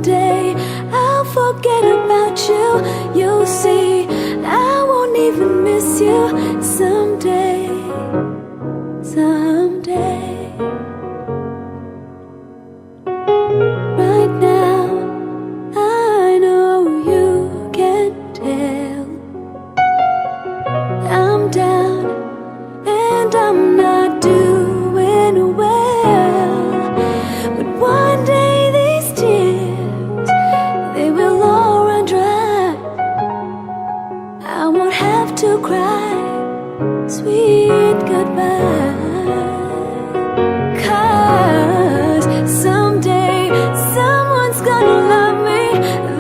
Someday I'll forget about you. You'll see, I won't even miss you. Someday, someday. Right now, I know you can't tell. I'm down and I'm not doing well. But one day these tears, they will all run dry. I won't have to cry sweet goodbye. 'Cause someday someone's gonna love me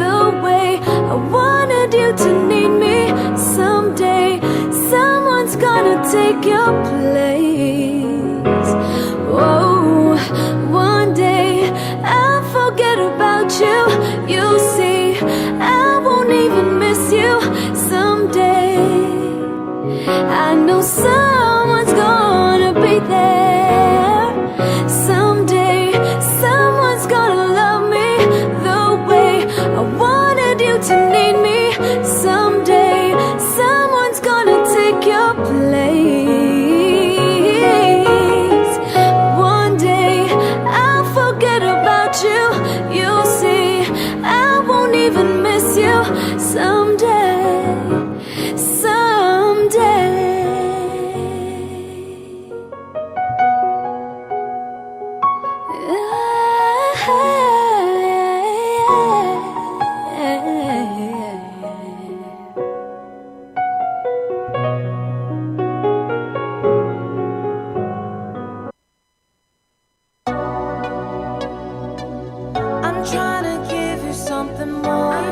the way I wanted you to need me. Someday someone's gonna take your place. Oh, one day I'll forget about you. You'll see, I won't even miss you. Someday I know someone's gonna be there. Someday someone's gonna love me the way I wanted you to need me. Someday someone's gonna take your place. One day I'll forget about you. You'll see, I won't even miss you. Someday, someday. I'm trying to give you something more.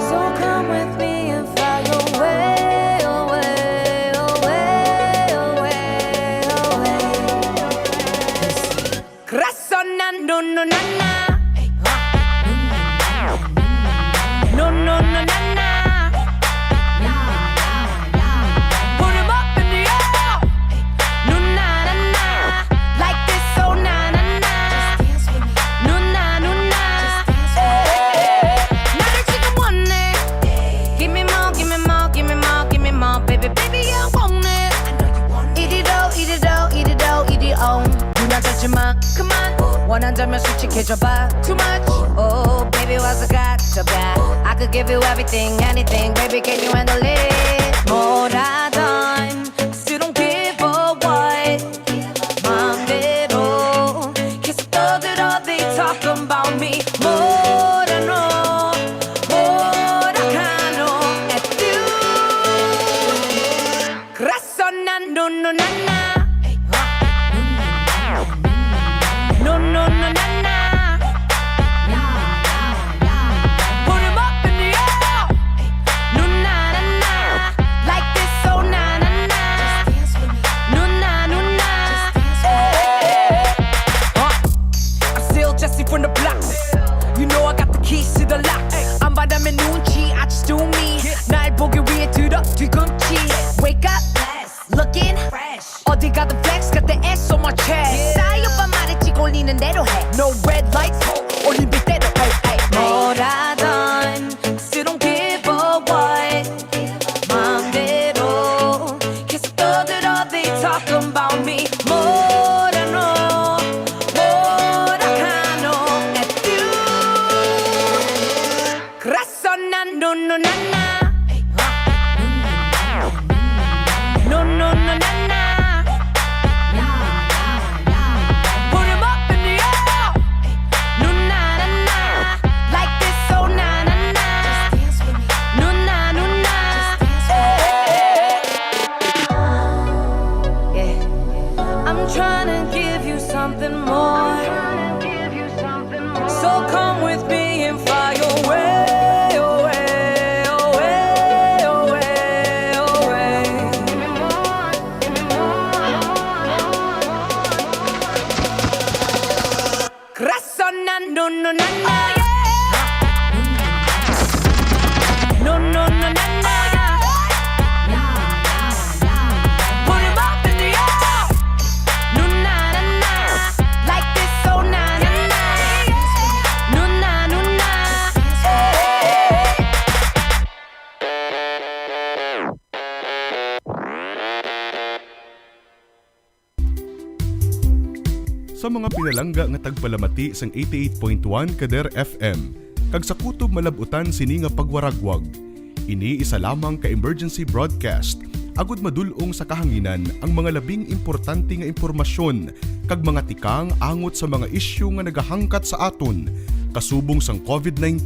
So come with me and fly away, away, away, away, away. Krasona no no na na. No no no na na. Put 'em up in the air. No na na na. Like this, so na na na. No na no na. 나를 지금 원해. Give me more, give me more, give me more, give me more, baby, baby, I want it. Eat it all, eat it all, eat it all, eat it all. 누나 잡지 마, come on. 원한다면 솔직해져봐. Too much, oh baby, 와서 가져가. I could give you everything, anything, baby, can you handle it? 뭐라던, still don't give a what. 마음대로 계속 떠들어, they talk about me. 뭐라 너, 뭐라 하노 at you. 그래서 난 no no na na. No no no na na. Put 'em up in the air. No na na na. Like this, so na na na. No na no na. I'm still Jesse from the block. You know I got the keys to the lock. 안 받으면 눈치, I just do me. 날 보기 위해 들어 뒤꿈치. Wake up, looking fresh. 어디 가든 flex, got the S on my chest. 싸이오빠 말했지 걸리는 대로 해. No red lights, 올림픽 대로. 뭐라던, still don't give a what. 마음대로 계속 떠들어, they talk about me. 뭐라 너, 뭐라 하노 at you. 그래서 난 no no na na. No no no na na. Put 'em up in the air. No na na na. Like this, so na na na. No na no na. Yeah. I'm trying to give you something more. So come with me and fly away, away, away, away, away. 그래서 난 no no na na. No no no na na. Put 'em up in the air. No na na na. Like this, so na na na. Sa mga pinalangga nga tagpalamati sang 88.1 Kader FM, kag sa kutob malabutan sini nga pagwaragwag. Ini isa lamang ka emergency broadcast agud madulong sa kahanginan ang mga labing importante nga impormasyon kag mga tikang angot sa mga isyu nga nagahangkat sa aton kasubong sang COVID-19,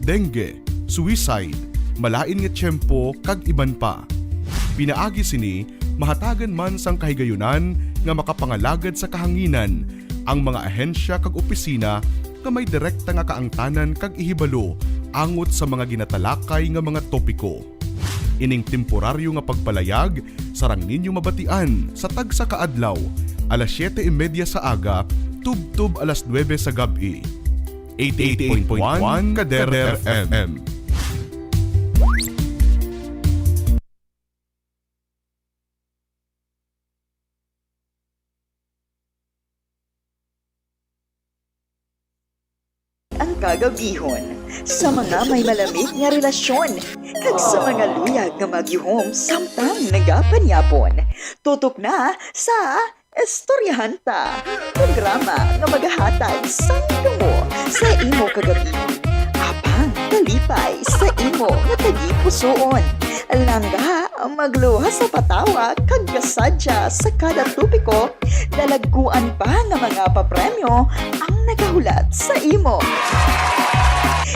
dengue, suicide, malain nga tiyempo kag iban pa. Pinaagi sini mahatagan man sang kahigayunan nga makapangalagad sa kahanginan ang mga ahensya kag opisina nga may direkta nga kaangtanan kag ihibalo angot sa mga ginatalakay nga mga topiko. Ining temporaryo nga pagpalayag sarang ninyo mabatian sa tagsa kaadlaw, alas 7:30 sa aga, tub-tub alas 9 sa gabi. 88.1 Kader FM. Ang kagabihon sa mga may malamig nga relasyon kag sa mga luyag nga magyuhom samtang nagapanyapon. Tutok na sa Istoryahan Ta, programa nga maghahatag sa tungo sa imo kagabihon. Apang kalipay sa imo nga tagipusoon. Langga ang magluha sa patawa kag kasadya sa kada tupiko, dalaguan pa nga mga papremyo ang nagahulat sa imo.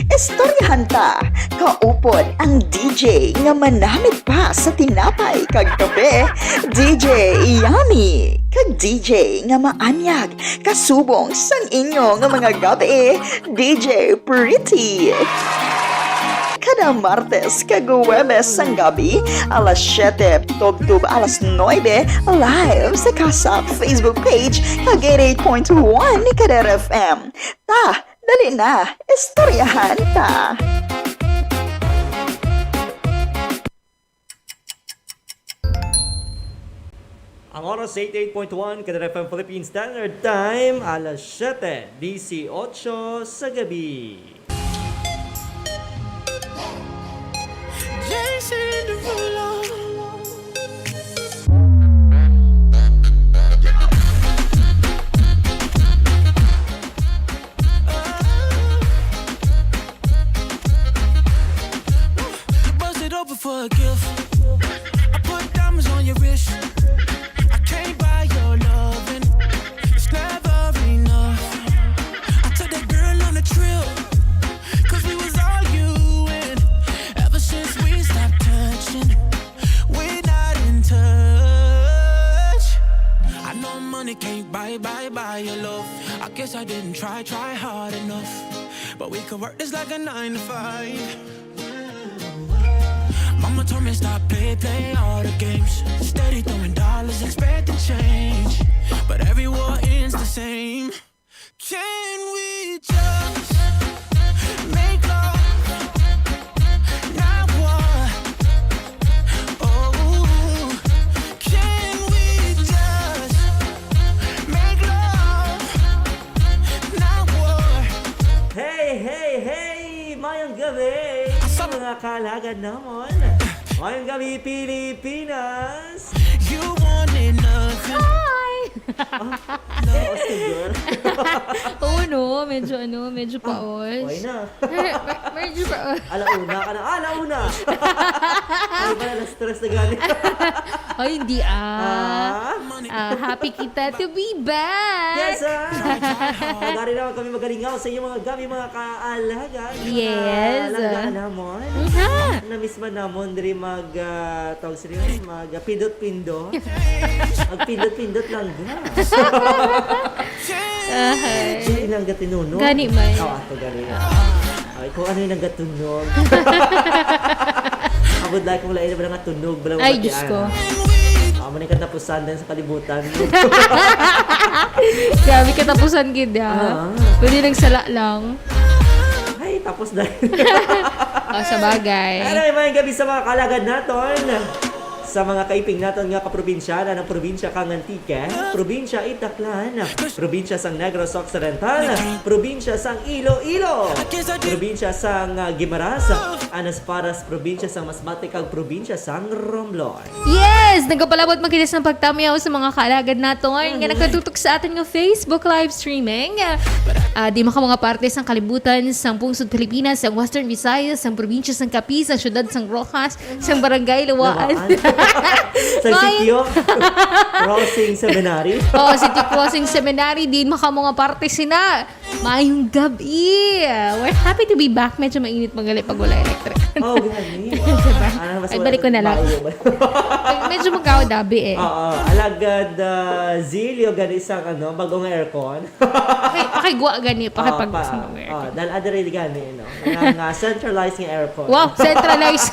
Istoryahan Ta, kaupod ang DJ nga manamit pa sa tinapay kag kape, DJ Yummy, kag DJ nga maanyag kasubong sang inyo nga mga gabi, DJ Pretty. Kada Martes kag Huwebes sang gabi, alas 7, tub-tub alas 9, live sa Kasak Facebook page kag 88.1 ni Kader FM. Ta, dali na, istoryahan ta! Ang oras 88.1 Kader FM Philippine Standard Time, alas 7:18 sa gabi. For a gift, I put diamonds on your wrist. I can't buy your loving, it's never enough. I took that girl on a trip, 'cause we was arguing. Ever since we stopped touching, we're not in touch. I know money can't buy your love. I guess I didn't try hard enough, but we could work this like a 9 to 5. Mama told me stop play all the games. Steady throwing dollars, expecting change, but every war ends the same. Can we just make love, not war? Oh, can we just make love, not war? Hey! Mayang gabi! Mga kalagad naman. Mayang gabi, Pilipinas! You wanted nothing. Hi! Austin girl. Oo no, medyo paos. Okay na. Medyo paos. Alauna ka na. Alauna! Ay ba na stress na gani? Ay, hindi happy kita to be back! Yes, Dari naman kami magalingaw sa inyo mga gabi, mga kaalaga. Yes. Alaga namon. Ha? Na-miss man namon diri tawag sila pindot-pindot. Magpindot-pindot lang ga. Hindi lang gatinunog. Gani man. Ato gani. Ay, kung ano yung nagatunog. Abot like kung lain na nga tunog. Ay, Diyos ko. Manay katapusan din sa kalibutan. Grabe katapusan gid ha. Pwede nagsala lang. Ay, tapos na. Sa bagay. Aray, may gabi sa mga kalagad naton. Sa mga kaiping naton nga kaprobinsya ng probinsya kang Antique, probinsya Itaklan, probinsya sang Negros Occidental, probinsya sang Iloilo, probinsya sang Guimaras, Anas Paras, probinsya sang Masbate kag probinsya sang Romblon. Yes! Yes! Nagpapalabot makinis ng pagtamiyaw sa mga kaalagad nato ngayon nga nagkatutok sa atin ng Facebook live streaming. Di maka mga partes ng kalibutan sa pungsod Pilipinas, sa Western Visayas, sa probinsya ng Capiz, sa syudad ng Rojas, sa barangay Lawaan. Sa sitio, Crossing Seminary. City Crossing Seminary, din maka mga partes sina. Mayong gabi. We're happy to be back. Medyo mainit magali pag wala electric. Gani. Ay, balik ko na lang. Medyo magkawadabi eh. Oo, alagad Zilio, gani isang bagong aircon. Pakigwa gani, pakipag dahil adere gani, no? Nga centralized nga aircon. Wow, centralized.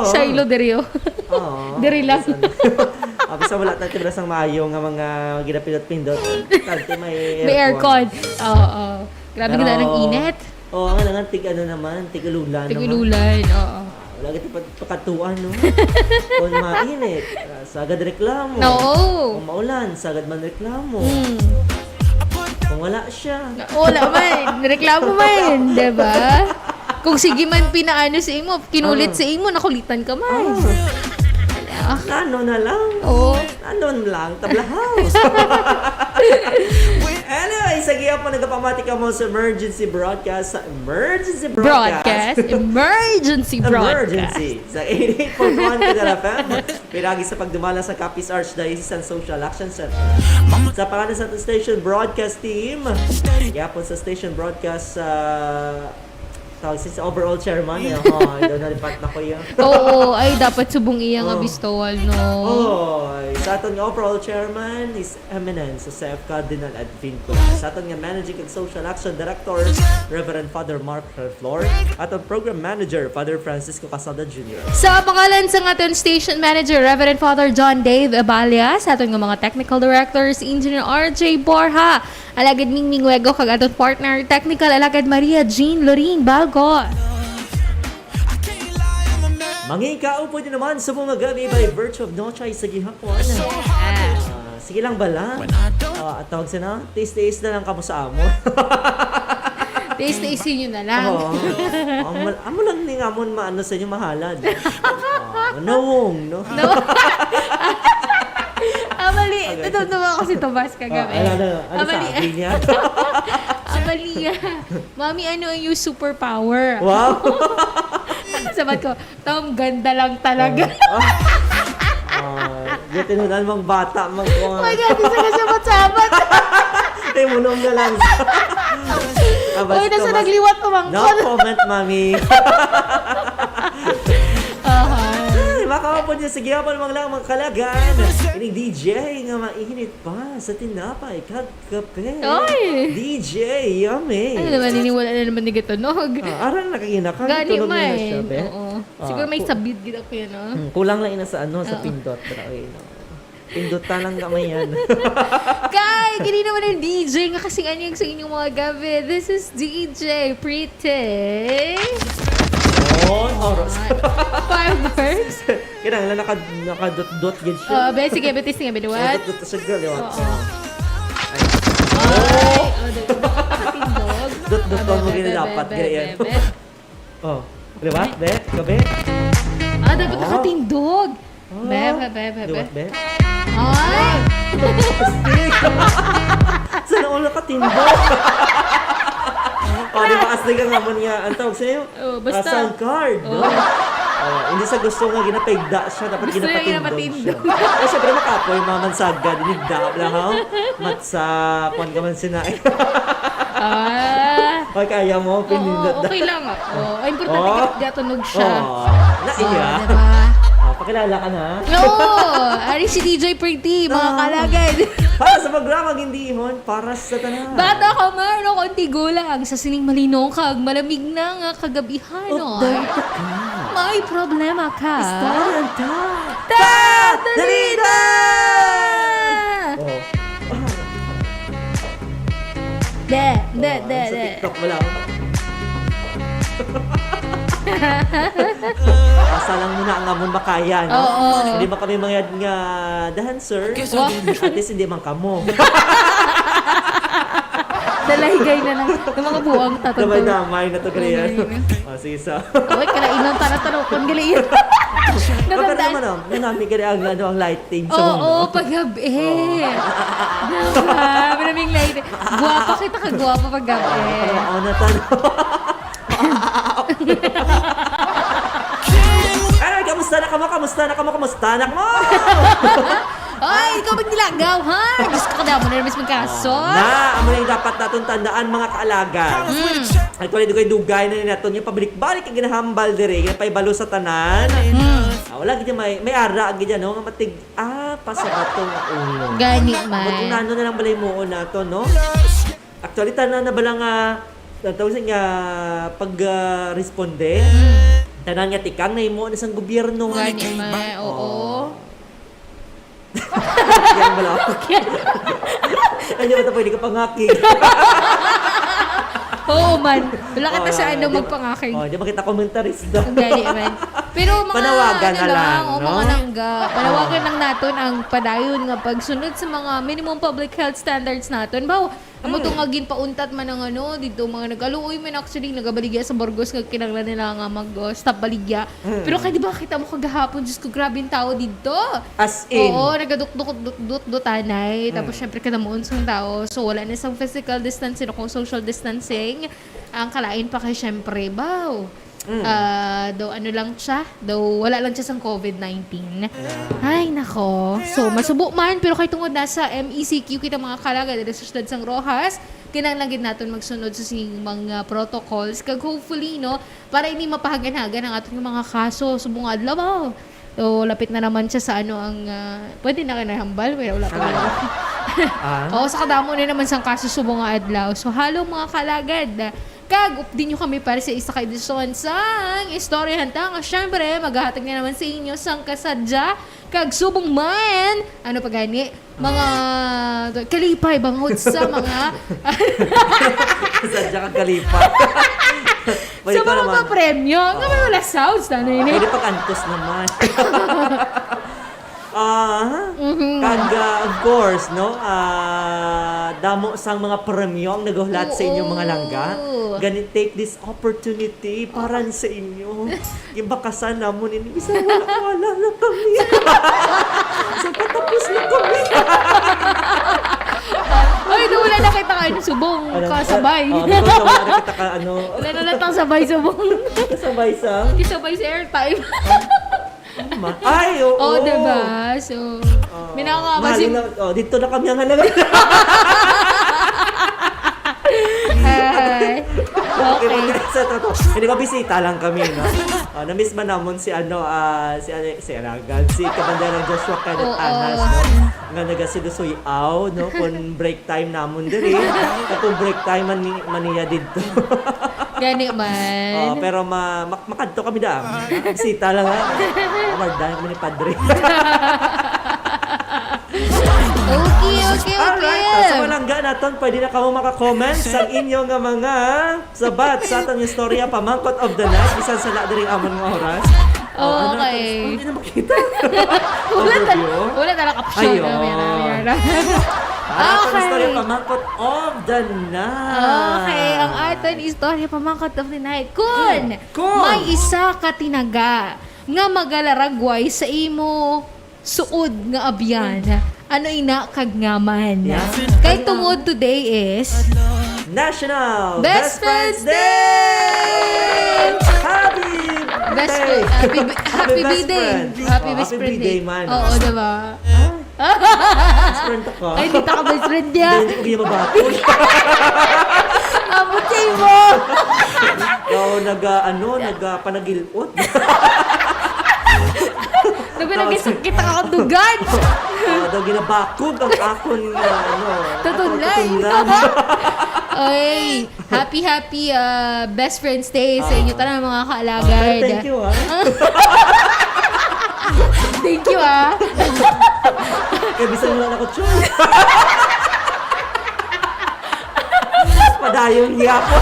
Sa ilo diri Oo. Diri lang. Basta wala tayo tibras ng maayo nga mga ginapindot-pindot. Tante may aircon. Oo. Grabe Pero- ka ng init. Oo, ang nga tig naman, tigululan naman. Tigululan, oo. Lagi pagkatuan, no? Kung mainit, sagad reklamo. Oo. Kung maulan, sagad man reklamo. Kung wala siya. Wala man. Reklamo man. Diba? Kung sige man pinaano sa imo, kinulit sa imo, nakulitan ka man. Ano na lang. Oo. Ano lang, tabla house. Anyway, sige po, nagpapamati ka mo sa emergency broadcast. Emergency broadcast. Emergency broadcast. Emergency. Sa 88.1 Kadal FM. Piragi sa pagdumala sa Capiz Archdiocese and Social Action Center. Sa pangalan sa station broadcast team. Kaya po sa station broadcast tawag sa overall chairman. Doon nalipat na ko yun. Oo, ay dapat subong iya nga bistowal, no? Sa aton nga overall chairman is Eminence Joseph Cardinal Advinco. Sa aton nga managing and social action director, Reverend Father Mark Herflor. Aton program manager, Father Francisco Casada Jr. Sa pangalan sa aton station manager, Reverend Father John Dave Abalia, sa aton nga mga technical directors, Engineer RJ Borja, alagad Mingming Wego, kag aton partner, technical alagad Maria Jean Lorin Balgo. Mangikao po din naman sa mga gabi by virtue of no choice sa gihapon. Sige lang bala. At tawag sa na, taste na lang kamo sa amo. Taste-tasting nyo na lang. Amo lang ni amon maano sa inyo mahalad. Nawong, no? Amali, natutuwa kasi Tomas kagabi. Ano sabi niya? Amali, Mami, ano ang yung superpower? Wow! Sabat ko, Tom, ganda lang talaga. Yung tinunan mong bata, Oh my God, isa ka sabat-sabat. Ay, munom na lang. Uy, nasa nagliwat No umangkon. comment, mami. Makakapon niya sa giyapan mga kalagan. Ining DJ nga mainit pa sa tinapay kag kape. Oy! DJ, yummy. Ano naman, niniwala na naman ni Gatunog. Arang nakaginakan. Gani tunog na siya, man. be. Oo. Siguro may sabid gina ko yun, no? Kulang lang ina sa sa pindot. Pero, pindutan lang kamay yan. Kay, gini naman yung DJ nga kasing anyag sa inyong mga gabi. This is DJ Pretty. Oras. Fireworks. Kinang lang nakadot-dot yun siya. Sige, betis nga, binuwat. Dot-dot sa girl, yun. Ay, nakatindog. Dot-dot mo ginadapat, ganyan. Oh, di ba? Be, gabi. Dapat nakatindog. Be. Liwat, be. Ay! Sana all nakatindog. Di ba asli ka naman nga, ang tawag sa'yo? Basta. Sound card, no? Hindi sa gusto nga ginapigda siya, dapat Gusto niya ginapatindog ginapatindog. siya. Siyempre makapoy, mamansaga, dinigda, lahaw, matsa, kwan ka man sinay. Okay, kaya mo, pinindot Okay lang. Importante ka gatunog siya. Naiya. Diba? Pakilala ka na. Ari si DJ Pretty, mga kalagad. Para sa programang hindi ihon, para sa tanan. Bata ka man, no, konti gulang. Sa sining malinong kag, malamig na nga kagabihan, no? May problema ka. Dalida! Sa TikTok mo lang. Asa lang muna ang amon makaya, no? Hindi ba kami mga nga dancer? At least hindi man kamo. Dalahigay na ng mga buwang tatong. Damay-damay na to kaya. Damay. O, sige sa. Uy, kalainan tanong kung galiin. Pagka Natandaan. naman o, nanami ka ang, ang lighting sa Oo, mundo. paggabi. Diba? Maraming light. Guwapa kita ka, guwapa paggabi. Oo, natanong. Ay, kamusta na ka mo? Kamusta na ka mo? Kamusta na ka mo? Ay, ikaw magnilagaw, ha? Diyos ko, kada mo na namis magkaso. Na, amo na yung dapat natong tandaan mga kaalaga. Ay, kung ito kayo dugay na natin yung pabalik-balik ang ginahambal dire, paibalo sa tanan. Wala, ganyan may ara, ganyan, no? Nga matig, pasa ba itong ulo? Gani, Kung man. ano na lang balay mo na to, no? Actually, tanan na bala nga, tawag nga, pag-responde, tanan nga tikang na imo na sang gobyerno. Gani, man. Oo. Yan bala. Ano ba ito pwede ka pangaking? Oo, man. Wala ka Oh, sa yan. ano Di- magpangaking. Oh, di ba kita komentarista? Gani, man. Pero mga, Panawagan na lang, o no? mga langga, panawagan lang natin ang padayon nga pagsunod sa mga minimum public health standards natin. Baw, amo to nga ginpauntat man ang ano, dito mga nagaluoy man actually nagabaligya sa Burgos nga kinanglan nila nga mag-stop baligya. Pero kaya di ba kita mo kagahapon, Diyos ko, grabe yung tao dito. As in. Oo, nagaduk-duk-dut-dutanay. Tapos syempre kadamuon sa tao. So wala na isang physical distancing o kung social distancing. Ang kalain pa kay syempre, baw. Daw ano lang siya, daw wala lang siya sa COVID-19. Ay, nako. So, masubo man, pero kay tungod nasa MECQ kita mga kalaga, dito sa Ciudad San Rojas, kinahanglan natin magsunod sa sing mga protocols. Kag hopefully, no, para hindi mapahaganagan ang atong mga kaso. Subong adlaw, baw. So, lapit na naman siya sa ano ang, pwede na kinahambal, pero wala pa. Oo, sa kadamo na naman sa kaso subong nga adlaw. So, halo mga kalagad. Kag, din nyo kami para sa isa ka edisyon sang istoryahan ta. Nga, syempre, maghahatag na naman sa inyo sang kasadya. Kag, subong man, ano pa gani? Mga kalipay bangod sa mga Sadya kang kalipa. sa mga papremyo. Nga may wala sounds na yun. Pwede pag-antos naman. Kag, of course, no? Damo sang mga premyo ang nagulat sa inyong mga langga. Ganit, take this opportunity para sa inyo. Yung bakasan namon ini bisa wala na kami. Sa patapos na kami. Ay, wala na kita ka subong kasabay. Wala na kita ka ano. Wala na natang sabay subong. Kasabay sa. Kisabay sa airtime. Ay, oo. Oo, diba? So, minakabasin. Dito na kami ang halaga. Ay, okay. Hindi ko bisita lang kami, no? Na-miss man namon si si Aragan, si Kabanderang Joshua Kenneth Oo. Anas, no? Nga nagasilusuyaw, no? Kung break time namon diri. Kung break time maniya dito. Gani man. Pero makadto kami da. Bisita lang ha. Amardahan kami ni Padre. Okay. Alright, sa malangga naton, pwede na kamo maka-comment sa inyong nga mga sabat sa atong istorya pamangkot of the night. Bisan sa ladiring amon nga oras. Okay. Hindi na makita. Wala talaga caption. Ayun. Atong istorya pamangkot of the night. Okay, ang aton istorya pamangkot of the night. Kun may isa ka tinaga nga magalaragway sa imo suod nga abyan. Ano ina kagngaman. Kay tungod today is National Best Friends Day! Happy Best birthday! friend. Happy B-Day. Happy best Happy friend B-Day day. man. Oo, diba? Best friend ako. Ay, dito ka best friend niya. Hindi ko ginababatol. Abutay mo! Ikaw nagpanagilot. Nagpinagisakit ang kadugan. Daw ginabakog ang akon Tutunlay. Ay, happy Best Friends Day sa inyo tanan mga kaalagad. Thank you, ha. Thank you, ah. Kaya bisan mo lang ako, Choy. Padayon niya ako.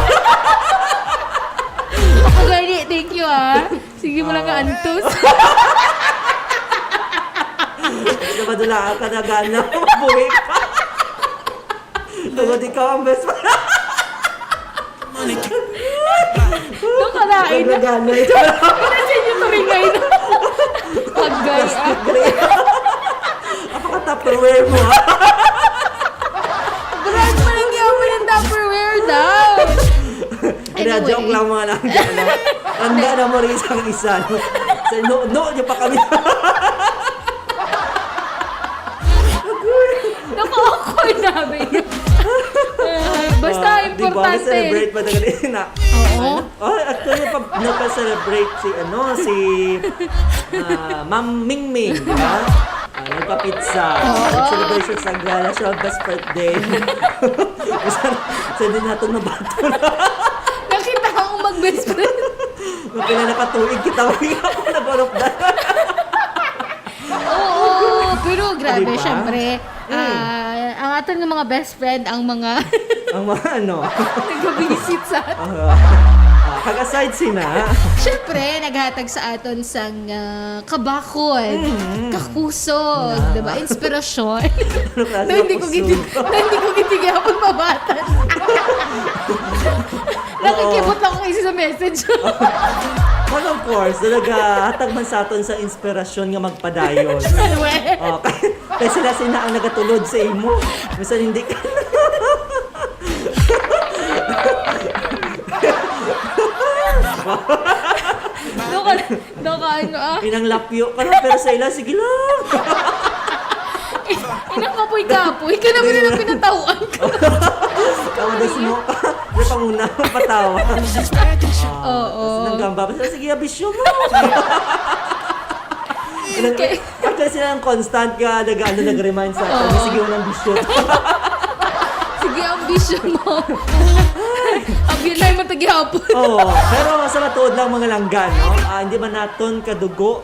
Ako gani, thank you, ah. Sige mo lang ka antos. Namadula ka na gana. Mabuhay ka. Tungod ikaw ang best friend. Ringay na. Gano'n. Kasi inyo to ringay na. Hagay ah. Apaka-tupperware mo ha. Brand pa lang yaman ng Tupperware daw. Kaya joke lang mga langga. Tanda na mo rin isang isa. No? Sa no nyo pa kami. Naka-awkward namin. Basta Di ba? importante. Celebrate pa na ganun na. Oo. Oh, actually, nagpa-celebrate si Ma'am Mingming, di ba? Nagpa-pizza. Celebration sa gala siya, best birthday. Sa din natin mabato na. Nakita kang mag-best friend. Nung pinanakatuig kita, huwag ako nagorok na. Oo, pero grabe, Diba? syempre. Ang atin ng mga best friend, ang mga Ang mga ano, nag-visit sa atin. kag-aside sina, Syempre, naghatag sa aton sang kabakod, kakusog, diba? Inspirasyon. ano klase na hindi ko ng giti, puso? na hindi ko gitigapon mabatan. Nakikibot lang ako isa sa message. Well, of course, talaga hatag man sa aton sa inspirasyon nga magpadayon. Anyway. Kaya sila ang nagatulod sa imo. Minsan hindi ka. Doon ka ano ah. Pinanglapyo ka na, pero sa ila, sige lang. Inakapoy-kapoy. Ka naman na pinatawan ko. Kawadas mo ka. Yung panguna, patawa. Oo. Nanggamba pa sila, sige, abisyo mo. Actually, sila ang constant ka, nag-remind sa atin. Sige, walang bisyo. Sige, ambition mo. Abyan na yung matagihapon. Oo, pero sa matuod lang mga langga, no? Hindi man naton kadugo,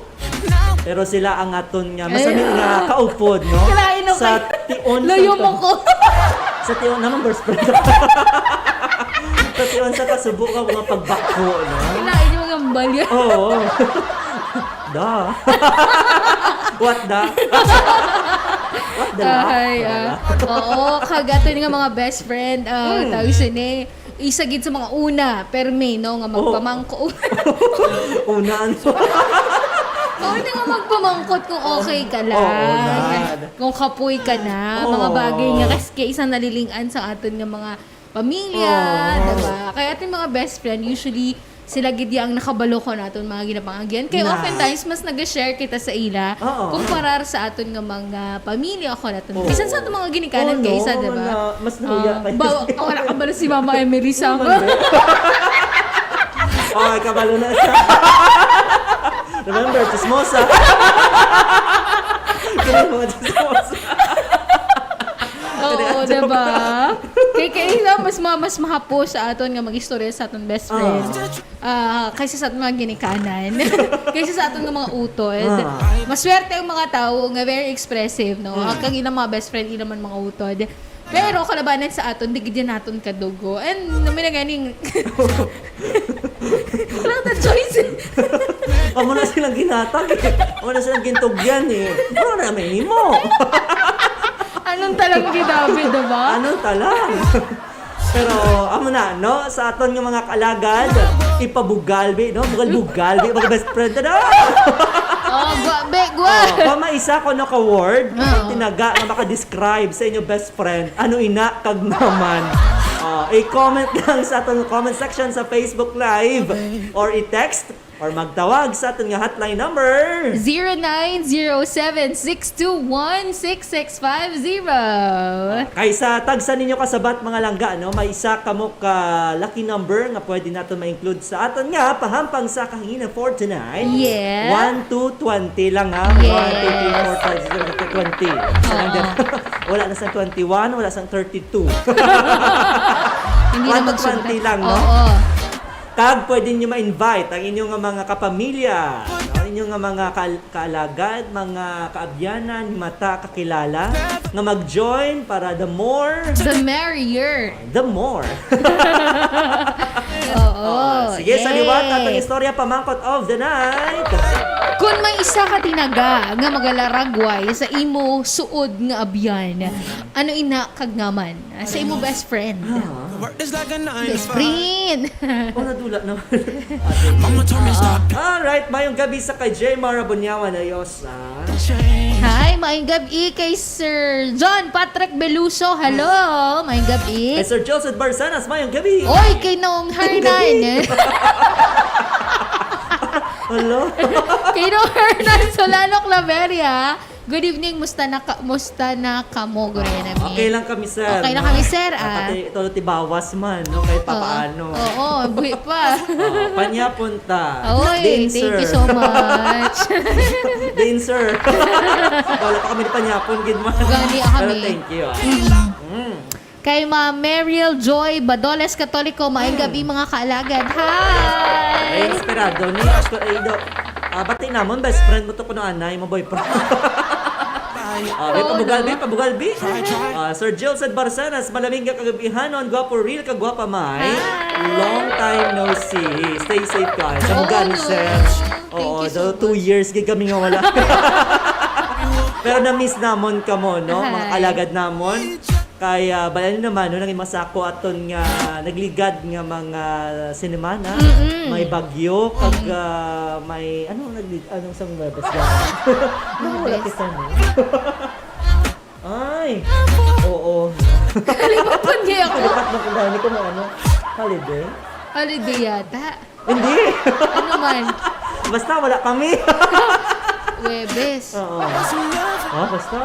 pero sila ang aton nga masami nga kaupod, no? Kalain ako Sa kay- tion Layo sa mo ko. sa tion naman burst spread. Sa tion sa kasubo ka mga pagbako, no? Kailangan yung mga balya. Oo. Da. What da? What the Ay, oo, kagato nga mga best friend. Tawag sini. Isagid sa mga una, perme, no? Nga magpamangko. Unaan mo. Una nga magpamangkot kung okay ka lang. Oo, na. Kung kapoy ka na. Mga Oo. bagay nga. Kasi isang nalilingan sa aton nga mga pamilya. Oo. Diba? Kaya ating mga best friend, usually, sila gid ang nakabalo ko naton mga ginapangagyan. Kaya Na. oftentimes, mas nag-share kita sa ila Oo. kumparar sa aton nga mga pamilya ako naton. Oo. Bisan sa aton mga ginikanan kaysa, diba? Mas nahuya kayo. Wala ka ba si Mama Emery Sama? Okay, kabalo na siya. Remember, chismosa. Ganun mga chismosa. Oo, diba? Kaya mas mahapos sa aton nga mag-istorya sa aton best friend. Kaysa sa aton mga ginikanan. Kaysa sa aton nga mga utod. Maswerte ang mga tao nga very expressive, no? Kang ilang mga best friend, ilang man mga utod. Pero kalabanan sa aton, di gid naton kadugo. And namin na ganing... Wala na choice. Amo na silang ginatag eh. Amo na silang gintugyan eh. Ano na namin mo? Anong talang gidabi, diba? Ano talang? Pero amo na, no? Sa aton nga mga kalagad, ipabugalbi, no? Bugal-bugalbi, mga best friend na. Oh, gwa. Pamaisa ko no ka-word, Oo. tinaga na maka-describe sa inyo best friend, ano ina kag naman. I-comment lang sa atong comment section sa Facebook Live or i-text or magtawag sa atong nga hotline number. 0907-621-6650. Kaysa tagsa ninyo kasabat mga langga, no? May isa kamo ka lucky number nga pwede natin ma-include sa aton nga pahampang sa kahinginan for tonight. Yes. 1 to 20 lang ha. Yes. 1, 2, 3, 4, 5, 6, 7, 8, 20. Sarang dyan. Wala na sa 21, wala sa 32. Hindi 1 na to 20 lang, no? Oo. Kag pwede nyo ma-invite ang inyong nga mga kapamilya, no? Inyong nga mga kaalagad, mga kaabyanan, mata, kakilala, nga mag-join para the more, The merrier. the more. Oo. Sige, sa liwat at ang istorya pamangkot of the night. Kung may isa ka tinaga nga magalaragway sa imo suod nga abyan, ano ina kag naman sa imo best friend? Work this like a 9 to Best 5. friend. Oh, nadula naman. Mama told me stop Alright, mayong gabi sa kay J. Mara Bunyawan. Ayos, change. Hi, maayong gabi kay Sir John Patrick Beluso. Hello, maayong gabi. Kay Sir Joseph Barsanas, mayong gabi. Oy, kay Noong Hernan. Hello. Kay Noong Hernan Solano Claveria. Good evening, musta na kamo, gure namin. Okay lang kami, sir. Okay lang kami, sir, Pati ito tibawas man, no? Kahit papaano. Oo, buhi pa. Panya punta. Oy, Din, thank sir. you so much. Din, sir. Wala pa kami ni Panyapon, gid man. Gani Pero kami. thank you. Kay Ma Mariel Joy Badoles Katoliko, maayong gabi mga kaalagad. Ay, Hi! esperado ni Ido. Bati namon, best friend mo to kuno anay mo boyfriend. May pabugalbi. Sir Jilson Barsanas, malamig ka kagabihanon, gwapo real ka gwapa may. Long time no see. Stay safe guys. Ang gani, no. sir. Oo, Thank you so 2 years gid kami nga wala. Pero na-miss namon ka mo, no? Mga Hi. alagad namon. Kaya balani naman no nang masako aton nga nagligad nga mga sinemana, may bagyo kag may anong sang webes ga. Wala kita no. Ay. Oo. Kalimutan niya ako. Kalipat na ko gani ko ano. Holiday. Holiday yata. Hindi. Ano man? Basta wala kami. Webes. Oo. Basta.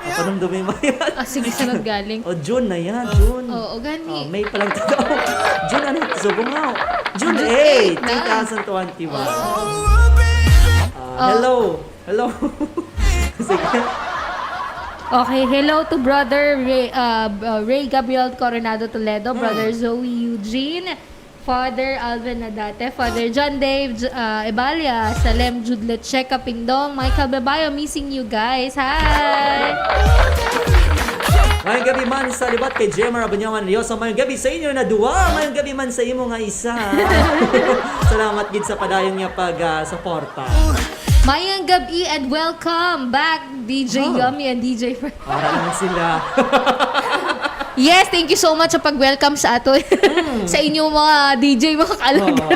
Panamdumi mo yan. Sige, saan galing? O, June na yan, June. Oo, gani. May palang tao. June ano? Subong nga. June June 8, 8 na. 2021. Hello. Hello. Sige. Okay, hello to brother Ray Gabriel Coronado Toledo, brother Zoe Eugene, Father Alvin Nadate, Father John Dave Ebalia, Salem Judlet Checa Pindong, Michael Bebayo, missing you guys. Hi! Mayang gabi man sa libat kay Jemar Abanyawan Riosa. Mayang gabi sa inyo na duwa. Mayang gabi man sa imo nga isa. Salamat gid sa padayon nga pag-suporta. Mayang gabi and welcome back DJ Yummy and DJ Fer. Para naman sila. Yes, thank you so much sa pag-welcome sa ato. Sa inyong mga DJ, mga kalaga.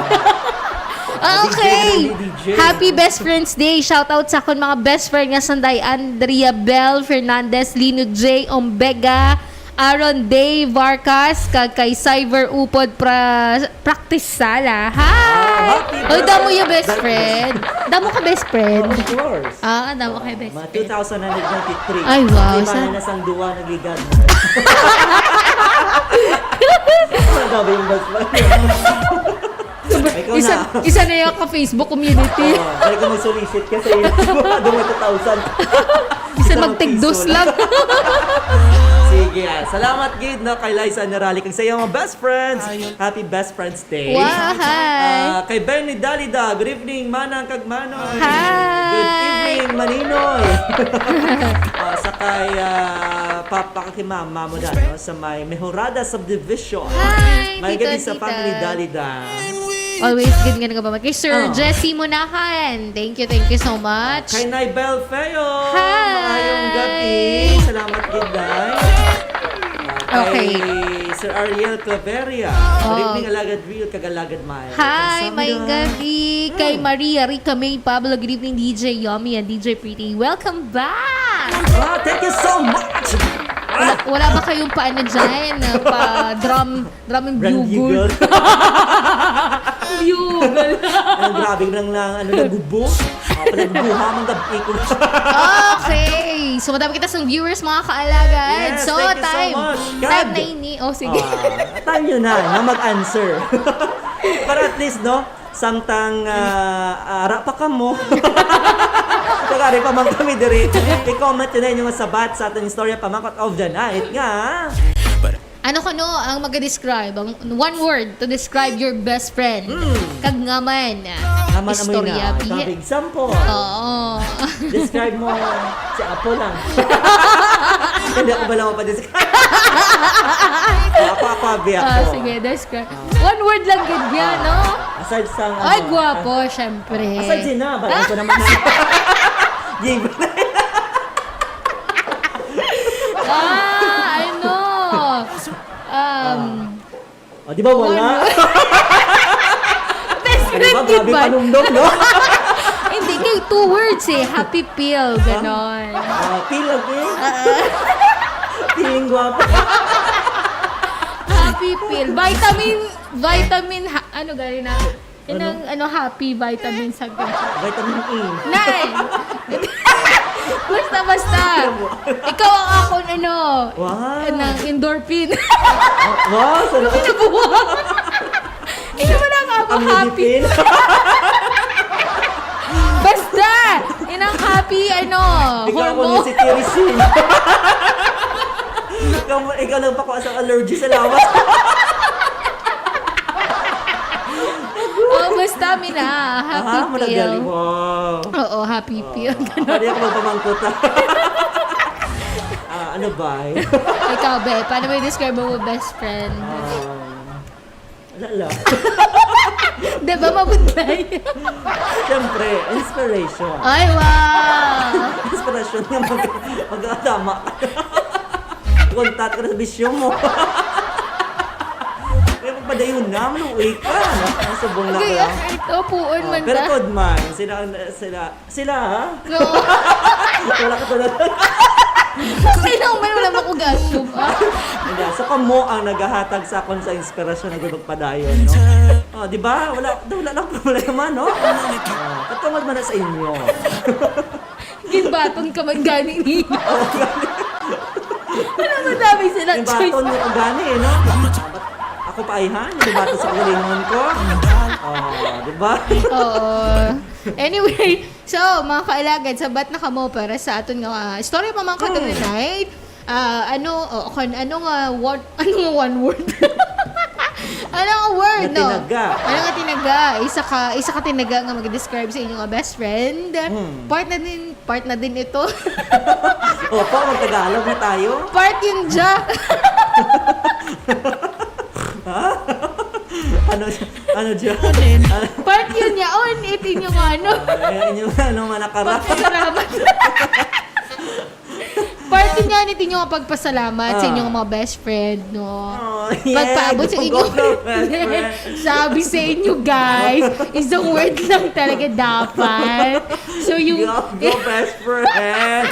Okay. DJ. Happy Best Friends Day. Shout out sa akon mga best friend nga sanday Andrea Bell Fernandez, Lino J. Ombega, Aaron Day Vargas, kag kay Cyber Upod Practice Sala. Hi! Happy Oy, damo birthday. yung best friend. Damo ka best friend. Of course. Damo ka best Mga friend. 2093. Ay, wow. Di ba Sa- na nasang duwa nagligad? Ang gabi yung best friend. Ikaw Isa, na. isa na yung ka-Facebook community. Balik ko mag-solicit kasi dumay 2,000. Isa magtigdos lang. Sige, salamat gid no kay Liza Nerali kag sa iyong mga best friends. Happy Best Friends Day. Wow, hi. Kay Benny Dalida, good evening Manang kag Manoy. Hi. Good evening Maninoy. Sa kay Papa kay Mama mo da no sa may Mejorada Subdivision. Hi, May tito, gabi sa tita. family Dalida. Always good nga nga ba? Kay Sir Oh. Jessie Munahan. Thank you so much. Kay Naibel Feo. Hi. Maayong gabi. Salamat gid day. Okay. Kay Sir Ariel Claveria. Good evening, Alagad Real, Kagalagad Maya. Hi, may gabi. Kay Maria Rica May Pablo. Good evening, DJ Yummy and DJ Pretty. Welcome back! Thank you so much! Wala ba kayong paano dyan? Pa-drum and Brand bugle? Bugle. Bugle. Grabe lang nagubo. Palagubuha mang gabi ko. Okay. So, madami kita sa viewers, mga kaalagad. Yes, So, thank you so time. much. Time God. na ini. Oh, sige. Time nyo na mag-answer. Para at least, no, samtang ara pa ka mo. Kagari pa man kami diri. I-comment yun na yung sabat sa ating istorya pamangkot of the night nga. Ano ka no, ang mag-describe, ang one word to describe your best friend. Kag nga man. Naman amoy Istorya. na. Ikaw example. Oo. Describe mo si Apo lang. Hindi ako ba lang mapadescribe? Ako, abi ako. Sige, describe. One word lang gid yan, no? Aside sa Ay, gwapo, syempre. Aside sina, ba? Ito naman na. Game. I know. O, di ba wala? Best Di friend ba? yun Grabe ba? panumdom, no? Hindi, kay 2 words eh. Happy pill, ganon. Feel okay? Feeling guwapo. Happy pill. Vitamin, ano gano'n na? Ano, happy vitamin something. Vitamin E. Nay! Basta. Ikaw ang ako, Wow. ng endorphin. Wow, salamat. Nabuwag. Ikaw mo lang ako happy. Amlodipine. Basta! Yun ang happy, Ikaw ako hormone. si Tirisin. Ikaw lang pa ko sa allergy sa lawas. Oh, basta, Mina. Happy pill. Malagaling. Wow. Oo, happy pill. Pwede ako magpamangkot. Ano ba? Ikaw, Be, paano mo i-describe mo best friend? Wala. Di ba mabunday? Siyempre, inspiration. Ay, wow! Inspiration nga mag-atama. Kontat ka na sa bisyo mo. Kaya magpadayon na, maluwi ka. Nasubong na Okay, ka. ito, puon man Pero ta. good man, sila ha? Oo. Wala ka tulad. Sino man wala mo ko gasum, ah? Hindi, so kamo ang naghahatag sa akon sa inspirasyon na magpadayon, no? Oh, di ba? Wala lang problema, no? Katungod man na sa inyo. Ginbaton ka man gani nila. Ano madami sila Yung choice. baton mo kung gani, no? Ako pa ay ha? Yung baton sa kulingon ko. Oh, di ba? Oo. Anyway, so, mga kailagad, sabat na kamo para sa aton nga story pa mga kagabi night. Ano nga one word? Ano nga word, no? Natinaga. Ano nga tinaga? Isa ka tinaga nga mag-describe sa inyong best friend. Part na din ito. Opo, mag-Tagalog na tayo. Part yun dya. Ano dyan? Part yun niya. On it inyong ano. Ano manakara? Pagpasalamat. Part yun niya inyong mga pagpasalamat sa inyong mga best friend, no? Oh, yeah. Pagpaabot sa inyo. Go, best friend. Sabi sa inyo, guys, isang word lang talaga dapat. So, yung... Go, best friend.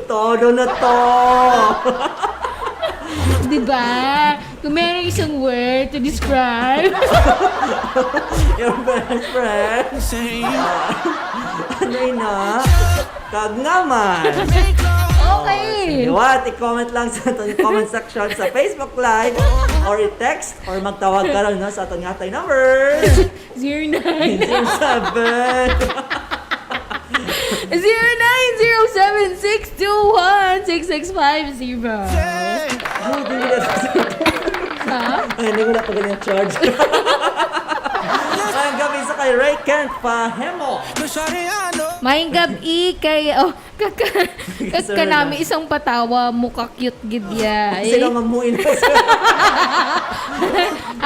Todo na to. Diba? Kung meron isang word to describe. Your best friend. Ano yun na? Kagnaman. Okay. What? I-comment lang sa ating comment section sa Facebook Live or i-text or magtawag ka lang no, sa ating atay number 09. 07 0907-621-6650. Ha? Ay, hindi ko na pa ganyan charge. Ang gabi sa kay Ray Kent Pahemo. Maing gabi kay kaka nami isang patawa mukha cute gid ya. Sino mamuin na sa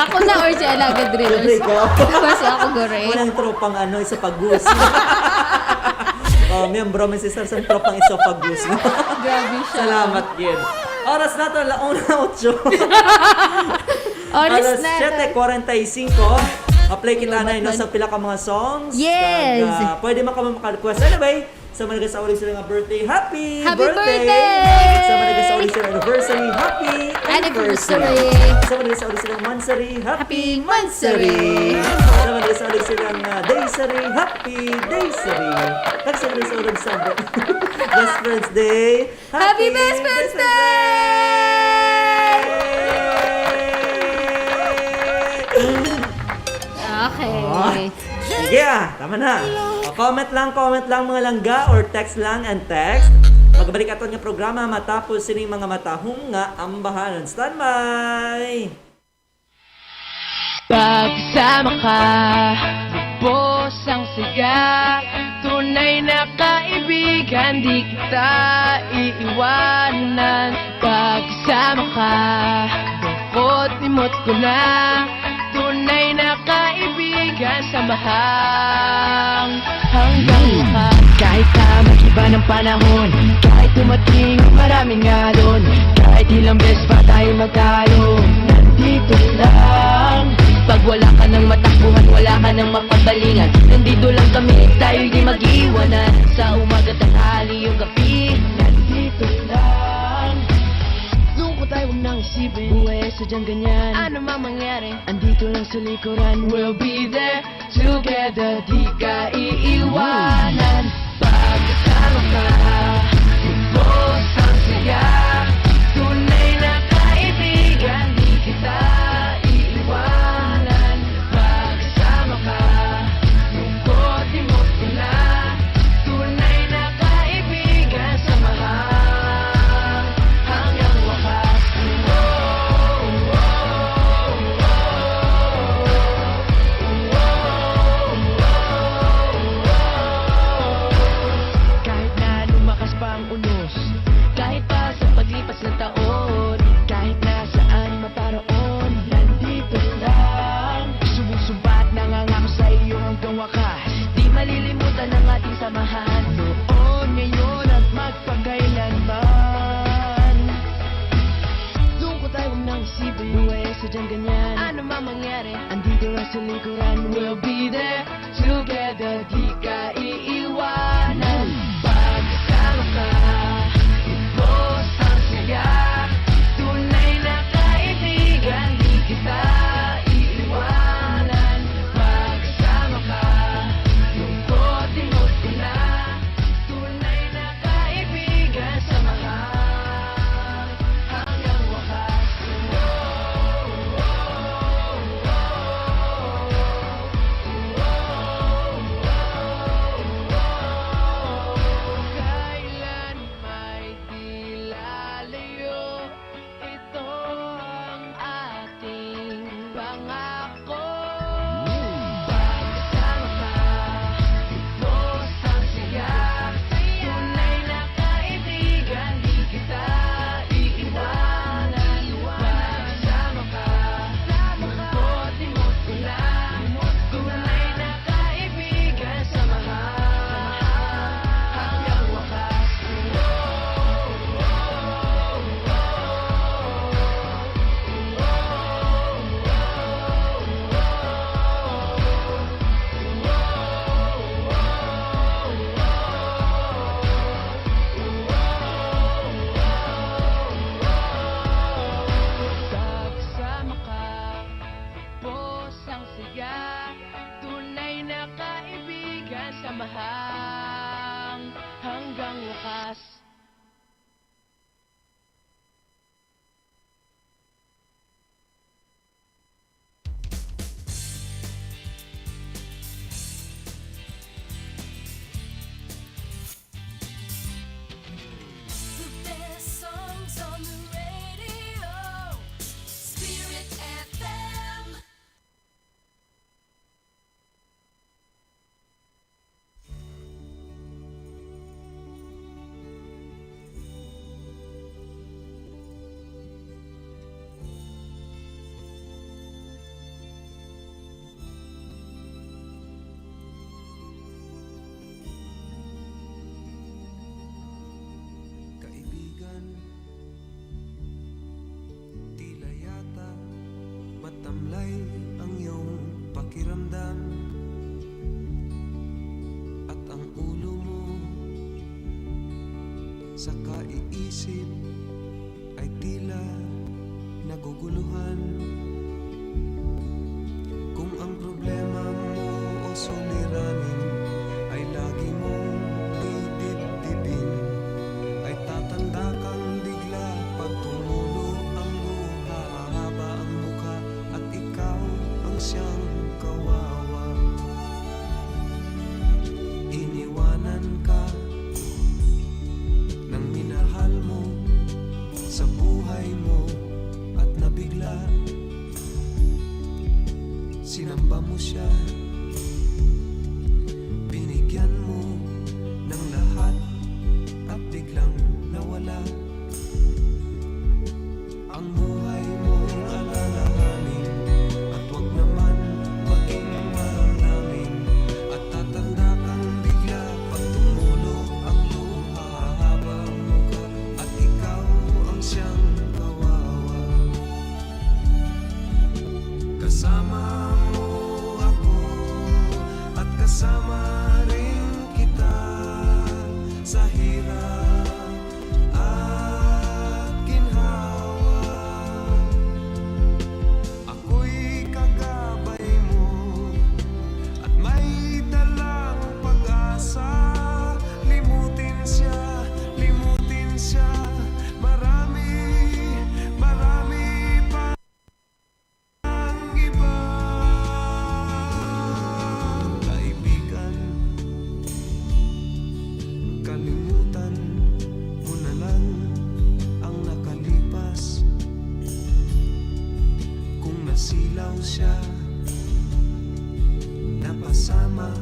Ako na or si Alagad Ray Reels. ko? Kasi ako gore. Walang tropang ano, isa pag-gus. Miyembro may sister sa tropang isa pag-gus. Grabe siya. Salamat, Gid. Oras na to, 1:08. Honest na. 7:45. Apply kita na ino sa pila ka mga songs. Yes. Kag, pwede man ka maka-request. Anyway, sa mga nagasauli sila nga birthday, happy birthday! Sa mga nagasauli sila anniversary, happy Anniversary! Sa mga nagasauli sila mansary, happy Happy mansary! Sa mga nagasauli sila daysary, happy daysary. Kag sa mga nagasauli sa Best Friends Day, Happy Best Friends Okay. Sige tama na. Comment lang mga langga or text lang and text. Magbalik ato nga programa matapos sining mga matahong nga ambahanan. Standby! Pagsama ka, lubos ang siga. Tunay na kaibigan, di kita iiwanan. Pagsama ka, bukod limot ko na. Tunay na kaibigan, samahang hanggang wakas. Kahit na mag-iba ng panahon, kahit dumating maraming alon, kahit ilang beses pa tayo magtalo, nandito nandito lang. Pag wala ka ng matakbuhan, wala ka ng mapagalingan, nandito lang kami, tayo'y di mag-iwanan. Sa umaga, tanghali, yung gabi, nandito lang. Doon ko tayo huwag nang isipin, buhay sadyang ganyan, ano man mangyari, andito lang sa likuran. We'll be there together, di ka iiwanan. Pag kasama ka, lubos ang saya, tunay na kaibigan, di kita iiwanan. Pag kasama ka, lungkot di mo sila, tunay na kaibigan, samahan hanggang wakas. Kahit na lumakas pa ang unos, kahit pa sa paglipas ng taon, kahit na saan maparoon, nandito lang. Sumusumpa at nangangako sa iyo hanggang wakas, di malilimutan ang ating samahan, noon, ngayon at magpakailanman. Doon ko tayo huwag nang isipin, buhay sadyang ganyan, ano man mangyari, andito lang sa likuran. We'll be there together, di ka iiwanan. Pag kasama ka, lubos ang saya, tunay na kaibigan, di kita iiwanan. Pag kasama ka, lungkot di mo sila, tunay na kaibigan, samahan hanggang wakas. Kailan may di lalayo, ito ang ating pangako. Pag kasama ka, lubos ang saya, tunay na kaibigan, di kita iiwanan. Pag kasama ka, lungkot di mo sila, tunay na kaibigan, samahan hanggang wakas. Kasama ka, lubos ang saya, tunay na kaibigan, samahan hanggang wakas. The best songs on the radio. Spirit FM. Kaibigan, tila yata matamlay ang iyong pakiramdam, at ang ulo mo sa kaiisip ay tila naguguluhan. Kung ang problema mo o suliranin ay lagi mong didibdibin, ay tatanda kang bigla pag tumulo ang luha, hahaba ang mukha at ikaw ang siyang kawawa. Iniwanan ka ng minahal mo sa buhay mo at nabigla sinamba mo siya, binigyan mo ng lahat at biglang nawala. Ang buhay mong alalahanin at wag naman maging maramdamin, at tatanda kang bigla pag tumulo ang luha, hahaba ang mukha at ikaw ang siyang kawawa. Kasama mo ako at kasama rin kita sa hirap at ginhawa. Ako'y kagabay mo at may dalang pag-asa. Limutin siya, marami pa ang iba. Kaibigan, kalimutan mo na lang ang nakalipas. Kung nasilaw siya, napasama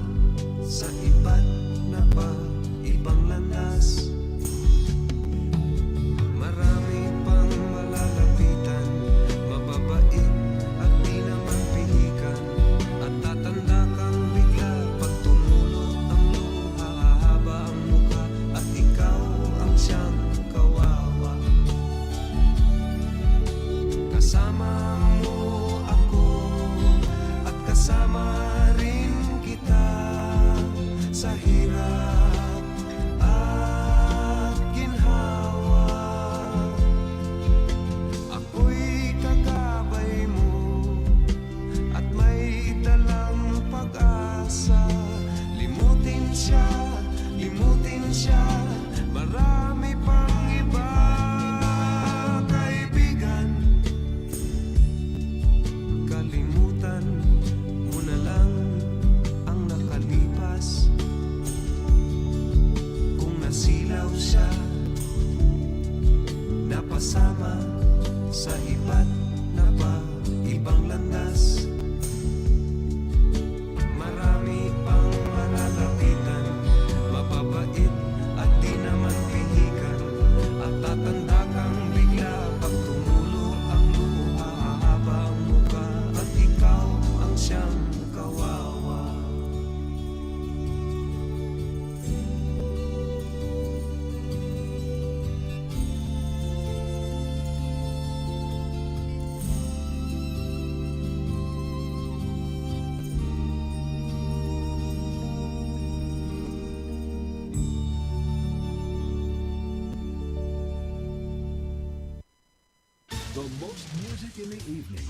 sa iba't na pa ibang landas. Marami pang malalapitan, mababait at di naman pihikan. At tatanda kang bigla pag tumulo ang luha, hahaba ang muka at ikaw ang siyang kawawa. Kasama mo ako at kasama rin kita sa hirap at ginhawa. Ako'y kagabay mo at may dalang pag-asa. Limutin siya, marami pang iba. Kaibigan, kalimutan mo na lang ang nakalipas. Kung nasilaw siya, napasama sa iba't na pa ibang landas. Marami pang malalapitan, mababait at di naman pihikan. At tatanda kang bigla pag tumulo ang luha, hahaba ang muka at ikaw ang siyang kawawa. The most music in the evening.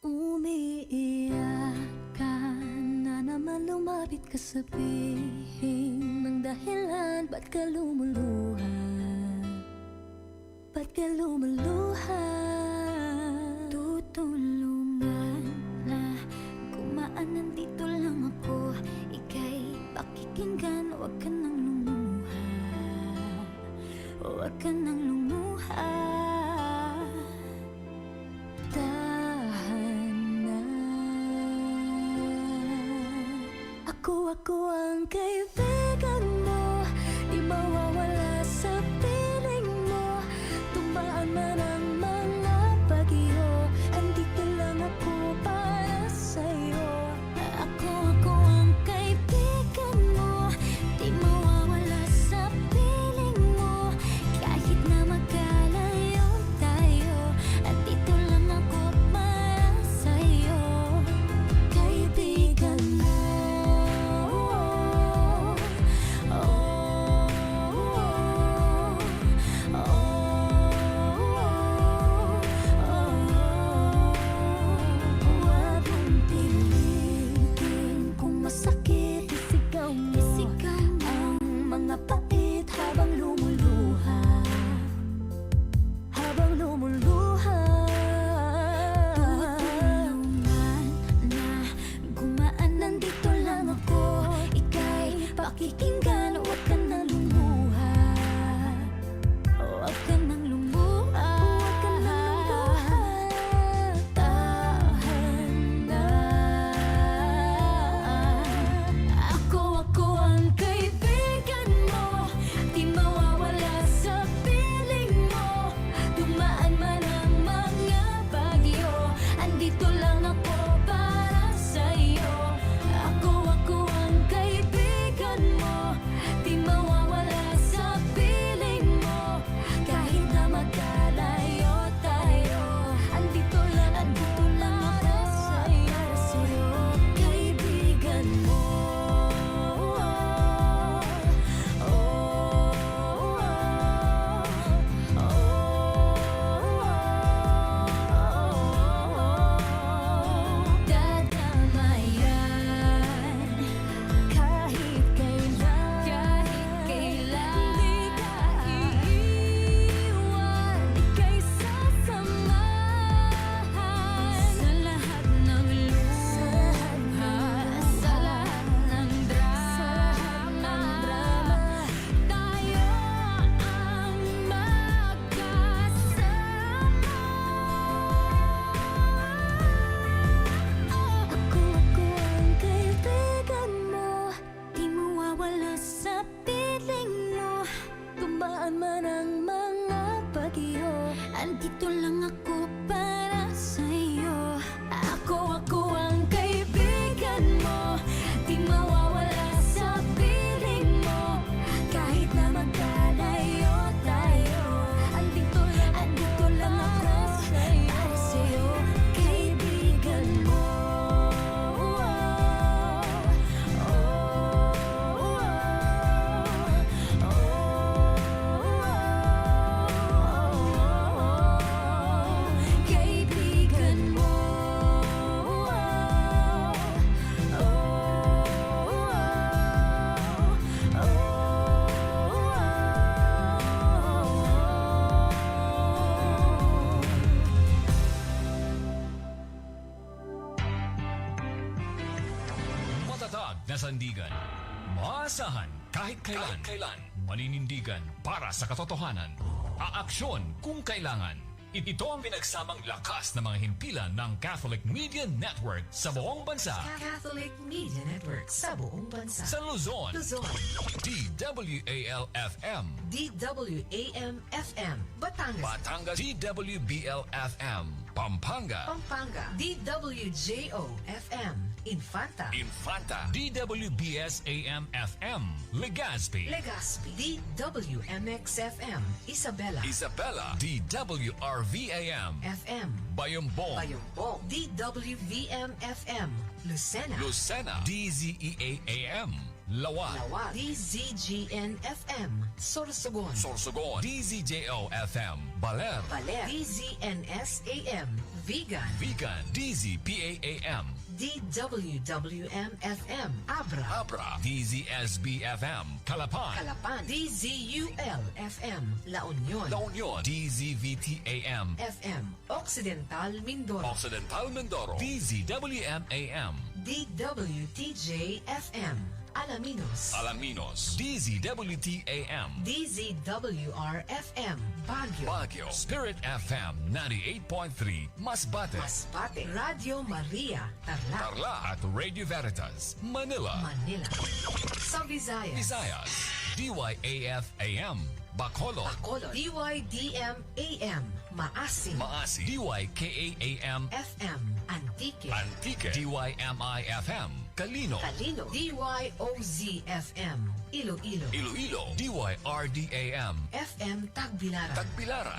Umiiyak ka na naman, lumapit ka, sabihin ng dahilan. Ba't ka lumuluha? Ba't ka lumuluha? Tutulungan na kumaan, nandito lang ako. Ika'y pakikinggan, huwag ka nang lumuha. Huwag ka nang lumuha. Ako ang kaibigan mo, di mawawala sa piling mo. Tumaan man ang mga bagyo, andito lang ako para sa'yo. Ako ang kaibigan mo, di mawawala sa piling mo. Kahit na magkalayo tayo, andito lang ako para sa'yo. Kaibigan mo, saan man ang mga bagyo, andito lang ako para sa'yo. Ako ang kaibigan mo, di mawawala sa piling mo. Kahit na magkalayo tayo, andito lang ako para sa'yo, kaibigan mo. Kaibigan mo. Matatag na sandigan. Maasahan kahit kailan. Maninindigan para sa katotohanan. Aaksyon kung kailangan. Ito ang pinagsamang lakas ng mga himpilan ng Catholic Media Network sa buong bansa. Catholic Media Network sa buong bansa. Sa Luzon, DWAL-FM. DWAM-FM Batangas, DWBL-FM. Pampanga, DWJO-FM Infanta, DWBS-AM-FM. Legazpi, DWMX-FM Isabela, DWRV-AM. FM Bayambong, DWVM-FM Lucena, DZEA-AM. Lawag, DZGN-FM Sorsogon, DZJO-FM. Baler, DZNS-AM Vigan, DZPA-AM. DWWM-FM Abra, DZSB-FM. Calapan, DZUL-FM La Union, DZVT-AM. FM Occidental Mindoro, DZWM-AM. DWTJ-FM Alaminos, DZWT-AM. DZWR-FM Baguio, Spirit FM 98.3 Masbate, Radio Maria Tarlac at Radio Veritas Manila. Sa Visayas DYAF-AM Bacolod, DYDM-AM Maasim DYKA-AM FM Antique DYMI-FM Kalino, DYOZ-FM Iloilo, DYRD-AM FM Tagbilaran,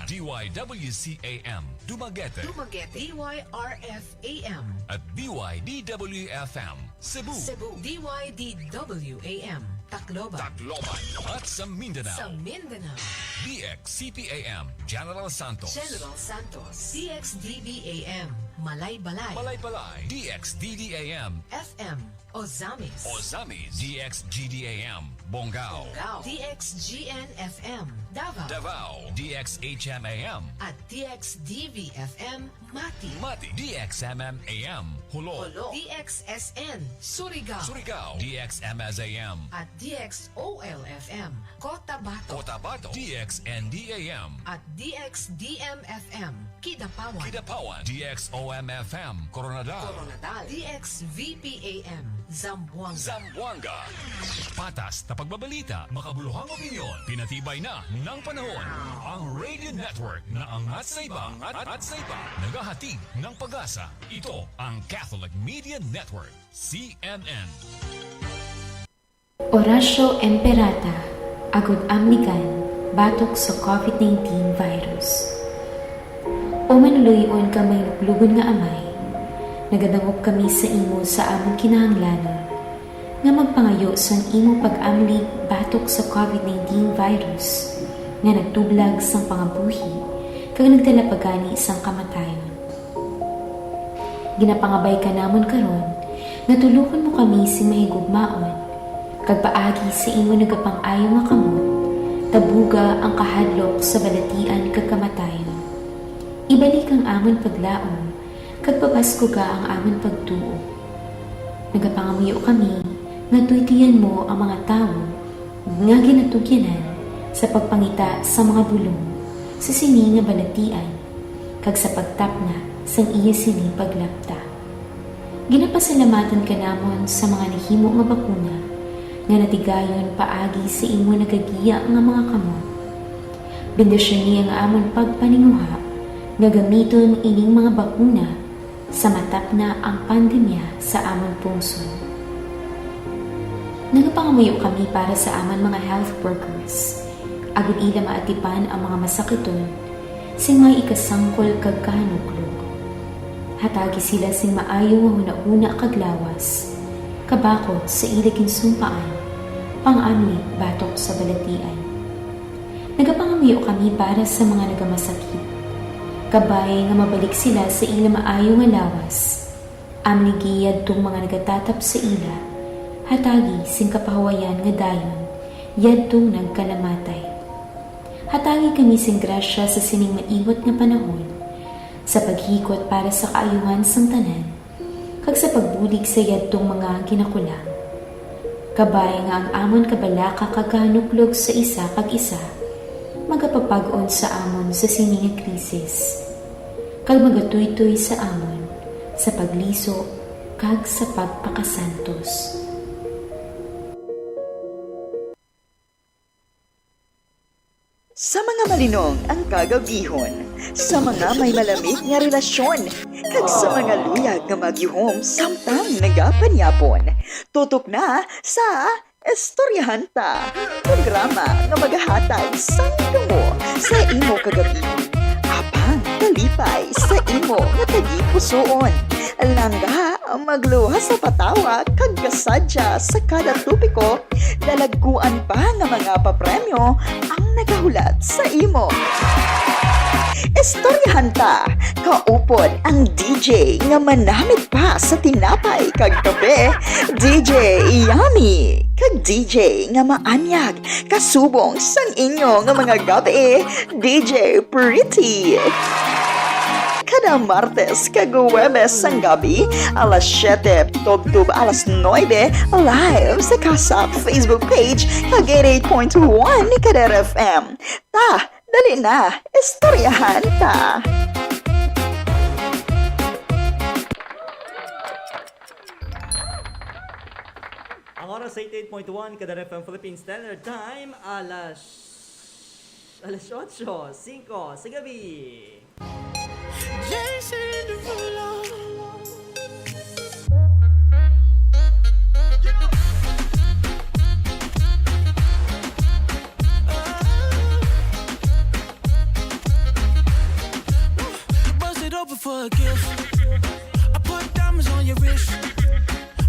DYWC-AM Dumaguete, DYRF-AM at DYDW-FM Cebu, DYDW-AM Tacloban, at sa Mindanao, DXCP-AM General Santos, DXDB-AM Malaybalay, DXDD-AM FM Ozamis, DXGD-AM Bongao, DXGN-FM Davao, DXHM-AM at DXDV-FM Mati, DXMM-AM Hulo, DXSN Surigao, DXMS-AM at DXOL-FM Cotabato, DXND-AM at DXDM-FM Kidapawan, DXOM-FM Coronadal, DXVP-AM Zamboanga. Patas na pagbabalita, makabuluhang opinyon, pinatibay na ng panahon. Ang Radio Network na angat sa iba, naghahatid ng pag-asa. Ito ang Catholic Media Network, CNN. Orasyo Emperata, agud amnikan, batok sa COVID-19 virus. O manuluyon ka may luglugon nga amay, nagadangop kami sa imo sa among kinahanglanon, nga magpangayo sa imo pag-amlig batok sa COVID-19 virus, nga nagtublag sang pangabuhi, kag nagtalapagani sang kamatayon. Ginapangabay ka namon karon, nga tulungan mo kami si mahigugmaon, kag paagi sa imo nagapang-ayo nga kamot, tabuga ang kahadlok sa balatian kag kamatayon. Ibalik ang amon paglaom, kag papasko ka ang amon pagtuo. Nagapangamuyo kami, nga tuytiyan mo ang mga tao, nga ginatugyanan sa pagpangita sa mga bulong, sa sini nga balatian, kag sa pagtapna sang iya sini paglapta. Ginapasalamatan ka namon sa mga nahimo nga bakuna, nga natigayon paagi sa imo nagagiya nga mga kamot, Bendisyon niya ang amon pagpaninguha, nga gamiton ining mga bakuna sa matap na ang pandemya sa amon pungsod. Nagapangamuyo kami para sa amon mga health workers, agud ila maatipan ang mga masakiton, sing may ikasangkol kag kahanuklog. Hatagi sila sing maayo nga hunahuna kag lawas, kabakot sa ilaging sumpaan, pang-amli batok sa balatian. Nagapangamuyo kami para sa mga nagamasakit, kabay nga mabalik sila sa ila maayo nga lawas, amligiyad tong mga nagatatap sa ila, hatagi sing kapahawayan nga dayon, yadtong nagkalamatay. Hatagi kami sing grasya sa sining maiwat nga panahon, sa paghikot para sa kaayuhan sang tanan, kag sa pagbulig sa yadtong mga ginakulang. Kabay nga ang amon kabalaka kaganuklog sa isa kag isa, magapapag-on sa amon sa sining nga krisis, kag magatuytoy sa amon sa pagliso kag sa pagpakasantos. Sa mga malinong ang kagawgihon, sa mga may malamig nga relasyon, kag sa mga luyag nga magyuhom samtang nagapanyapon. Tutok na sa Istoryahan Ta, programa nga magahatag sang dumo sa imo kagabihon. Apang kalipay sa imo nga tagipusoon. Langga magluha sa patawa kag kasadya sa kada tupiko, dalagkuan pa nga mga papremyo ang nagahulat sa imo. Istoryahan Ta, kaupod ang DJ nga manamit pa sa tinapay kag kape, DJ Yummy, kag DJ nga maanyag, kasubong sang inyo nga mga gabi, DJ Pretty. Kada Martes kag Huwebes sang gabi, alas 7, tub-tub alas 9, live sa Kasak Facebook page kag 88.1 ni Kader FM. Ta, dali na, istoryahan ta. Ang oras sa 88.1 Kadar FM Philippine Standard Time, alas 8:05 sa gabi. Jason Derulo. Bust it open for a gift. I put diamonds on your wrist.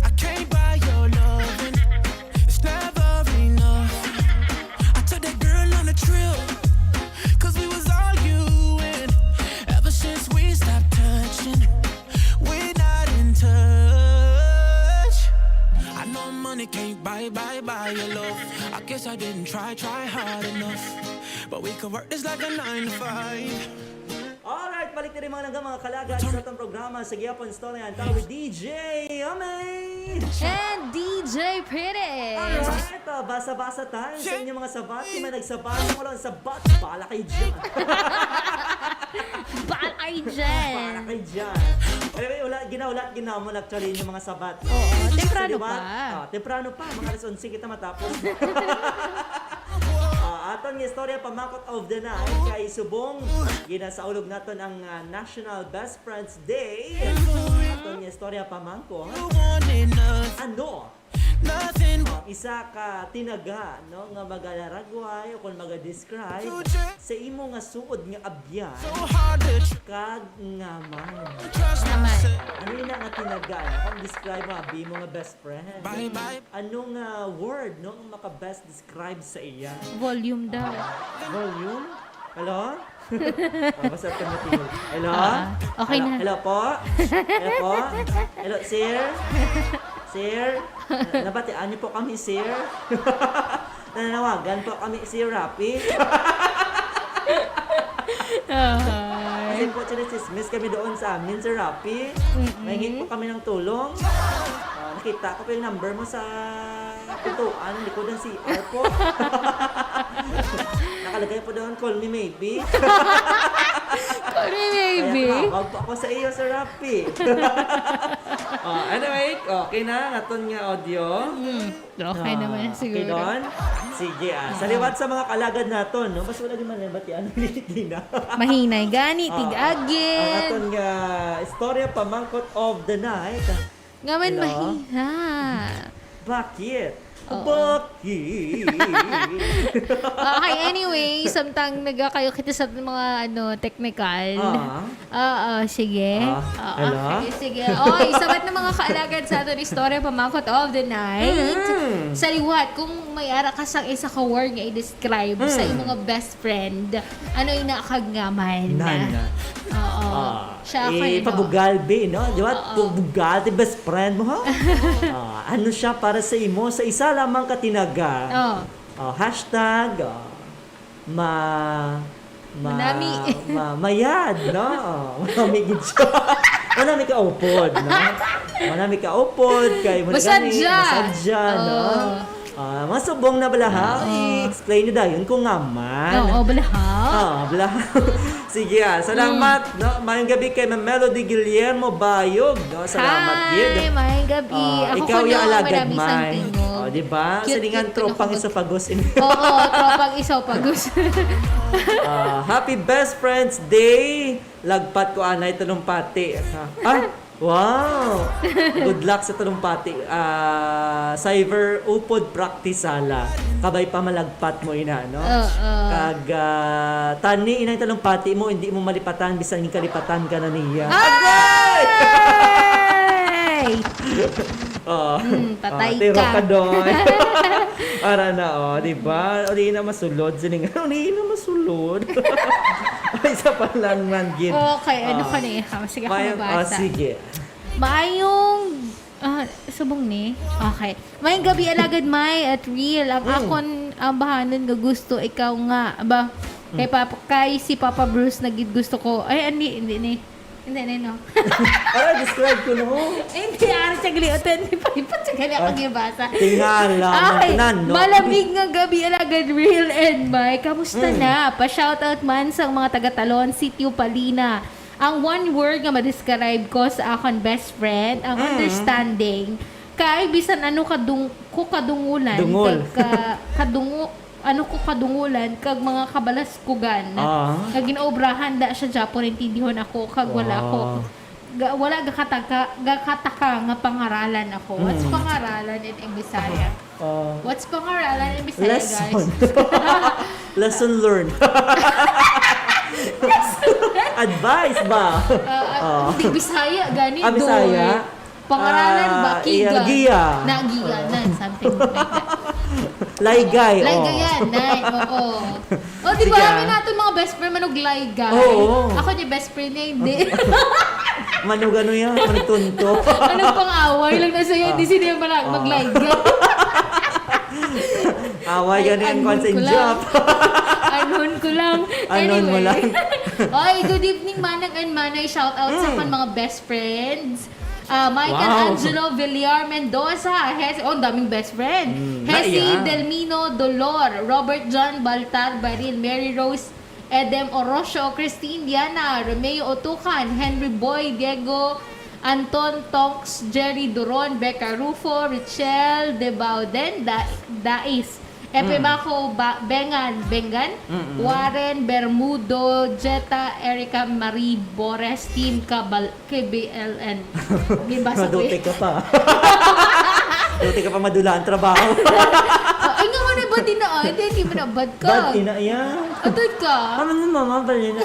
I can't buy your loving. It's never enough. I took that girl on a trip. 'Cause we was arguing. Ever since we stopped touching, we're not in touch. I know money can't buy your love. I guess I didn't try hard enough. But we could work this like a 9 to 5. Alright, balik na rin mga kalagad sa itong programa sa Gyapon Storyahan Ta with DJ Yummy And DJ Pretty. Alright, basa-basa tayo sa inyong mga sabat. Di man nagsabat, kung walang sabat, bala kayo dyan. Bal ay dyan. Bala kayo dyan. Anyway, ginaulat actually yung mga sabat. Oo, temprano Diba? pa. Temprano pa, mga alas 11 kita matapos. Aton nga istorya pamakot of the night kay subong ginasaulog naton ang National Best Friends Day. Aton nga istorya pamangko. Ano? Isa ka tinaga no nga magalaragway o kung maga-describe sa imo nga suod nga abyan kag ngaman. Ano yun nga tinaga? Kung describe mo, abi mo nga best friend. Anong word no ang maka-best describe sa iya? Volume daw. Volume? Hello? Basta tumutino. Hello? Okay na. Hello po? Hello po? Hello, sir? Sir? Nabatian niyo po kami, sir? Nananawagan po kami, sir Rapi? Kasi po, sinismiss kami doon sa amin, sir Rapi. Mahingin po kami ng tulong. Nakita ko po yung number mo sa pintuan, likod ng CR po. Nakalagay po doon, call me maybe. Ano yung baby? Kaya tawag pa ako sa iyo sa Rappi. Anyway, okay na. Naton nga audio. Okay naman Okay siguro. doon? Sige Saliwat sa mga kalagad naton, no? Mas wala din man bati ano na. Mahinay gani, Ang tig-agin. aton nga istorya pamangkot of the night. Ngaman Hello? mahina. Bakit? Oo. Bakit? Okay, anyway, samtang nagkakayo kita sa mga technical. Sige. Hello? Okay, sige. Isabat ng mga kaalagad sa aton istorya pamangkot of the night. Sa liwat, kung may ara ka sang isa ka word nga i-describe sa iyong mga best friend, ano yung nakakagaman? Nana. Oo. Siya kayo. Pabugal, be, no? Di ba? Pabugal, the best friend mo, ha? Ano siya para sa imo? Sa isa lamang katinaga. Hashtag, Manami. Mayad, no? Manami gid siya. Manami ka upod, no? Manami ka upod, kay mo masadya, no? Mga subong na balahaw, i-explain nyo dayon kung nga man. Oo, balahaw. Balahaw. Sige salamat, no? Mayong gabi kay Ma'am Melody Guillermo Bayog, no? Salamat, Hi, may gabi. Ako ikaw ko yung no, alagad, marami sang May. tingog. Diba? Cute, Silingan cute, tropang pinakagot. isopagos. Oo, tropang isopagos. Happy Best Friends Day! Lagpat ko anay talumpati. Wow! Good luck sa talumpati. Cyber upod practice sala. Kabay pa malagpat mo ina, no? Kag tani inay talumpati mo, hindi mo malipatan, bisan yung kalipatan ka na niya. Ay! Patay tiro ka. ka doon. Para na, di ba? Uli na masulod. Siningan, uli na masulod. Isa pa lang man, gid. Okay, ano ka na sige ako mabasa. Sige. Mayong subong ni. Okay. Mayong gabi alagad may at real. Ang akon ang bahanan nga gusto ikaw nga. Aba, kay si Papa Bruce nagid gusto ko. Ay, hindi no. Describe ko no. Hindi, siya gali. Hindi pa siya gali ako gibasa. Tingala. Okay, No? malamig nga gabi alagad real and may. Kamusta na? Pa-shoutout man sa mga taga-Talon, Sitio Palina. Ang one word nga ma-describe ko sa akong best friend, ang understanding. Kay bisan ano kadungulan. Dungol. Kadungulan kag mga kabalaskugan. Kag ginobrahan da siya Japon intindihon ako kag wala ko. Wala gakataka nga pangaralan ako. What's pangaralan in Bisaya? What's pangaralan in Bisaya, guys? Lesson learned. Advice ba? Hindi Bisaya gani Bisaya? Pangaralan ba? Kiga. Giya. Giya na. Something like that. Laygay. Laygayan, oo. Di ba? Kami natin mga best friend manog laygay. Oo. Ako niya best friend niya, hindi. Manog ano yan? Manog tunto. Anong pang-away lang na sa'yo, hindi sila maglaygay. Away ganyan kung sa job. Anon ko lang. Anon mo lang. Oy, good evening, Manang and Manay. Shout out sa mga best friends. Michael Angelo Villar Mendoza. Daming best friend. Hesi Delmino Dolor. Robert John Baltar Baril. Mary Rose Edem Orosio. Christine Diana. Romeo Otucan. Henry Boy. Diego Anton Tonks. Jerry Duron. Becca Rufo. Richelle De Bauden. Dais. Epe Baco Bengan, Warren Bermudo, Jetta, Erica Marie Bores, Team KBLN. Bibasa ko Maduti ka pa. Maduti ka pa madula ang trabaho. Ay nga mo na ba tinaan? Hindi mo na bad ka. Bad yan. Atod ka. Ano mama balina?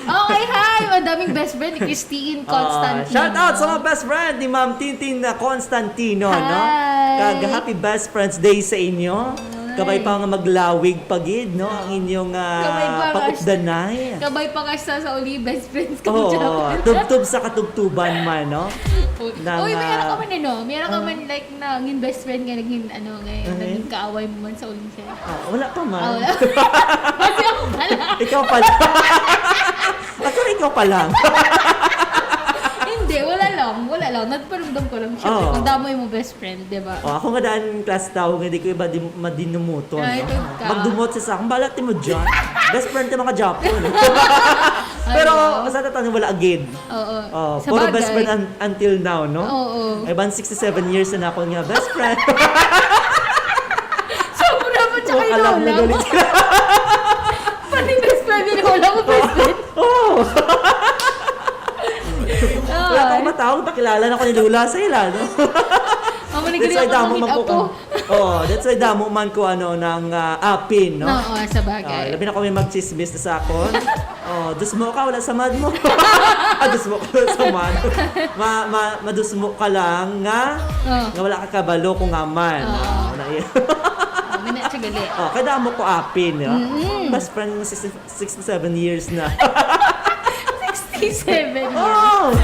Okay, hi! Ang daming best friend ni Christine Constantino. Shout out sa mga best friend ni Ma'am Tintin na Constantino, no? Hi! Happy Best Friends Day sa inyo. Kabay pa nga maglawig pagid, no? Ang inyong pag-updanay. Kabay pa kasi sa uli best friends ka. Tubtub sa katugtuban man, no? Uy, mayroon ka man mayroon ka man like naging best friend nga, naging naging kaaway mo man sa uli siya. Wala pa man. Wala. Kasi ako pala. Ikaw pala. Bakit ikaw pa lang? Hindi, wala lang. Nagparamdam ko lang. Siyempre, kung damoy mo best friend, di ba? Ako nga daan class tao, hindi ko iba madinumuton. Ay, no? ito ka. Magdumot sa sakong, balati mo dyan. Best friend yung mga Japon. Pero sa tatanong wala agad. Oo. Sa Puro bagay. best friend until now, no? Oo. Ay, 67 years na ako nga best friend. Sobra pa tsaka Alam na inulam mo. galit sila. Pati best friend yun, wala mo best friend. Oo. Wala akong matawag, pakilala na ko ni Lula sa ila, no? That's why damo man ko. That's why damo man ko ng apin, no? Oo, sa bagay. Labi na kami mag-chismis na sa akon. Dusmo ka, wala sa mad mo. Dusmo ka, wala sa mad. Madusmo ka lang nga wala ka kabalo kung aman. Minat siya gali. Kada mo ko apin, no? Best friend mo 67 years na. 67 years.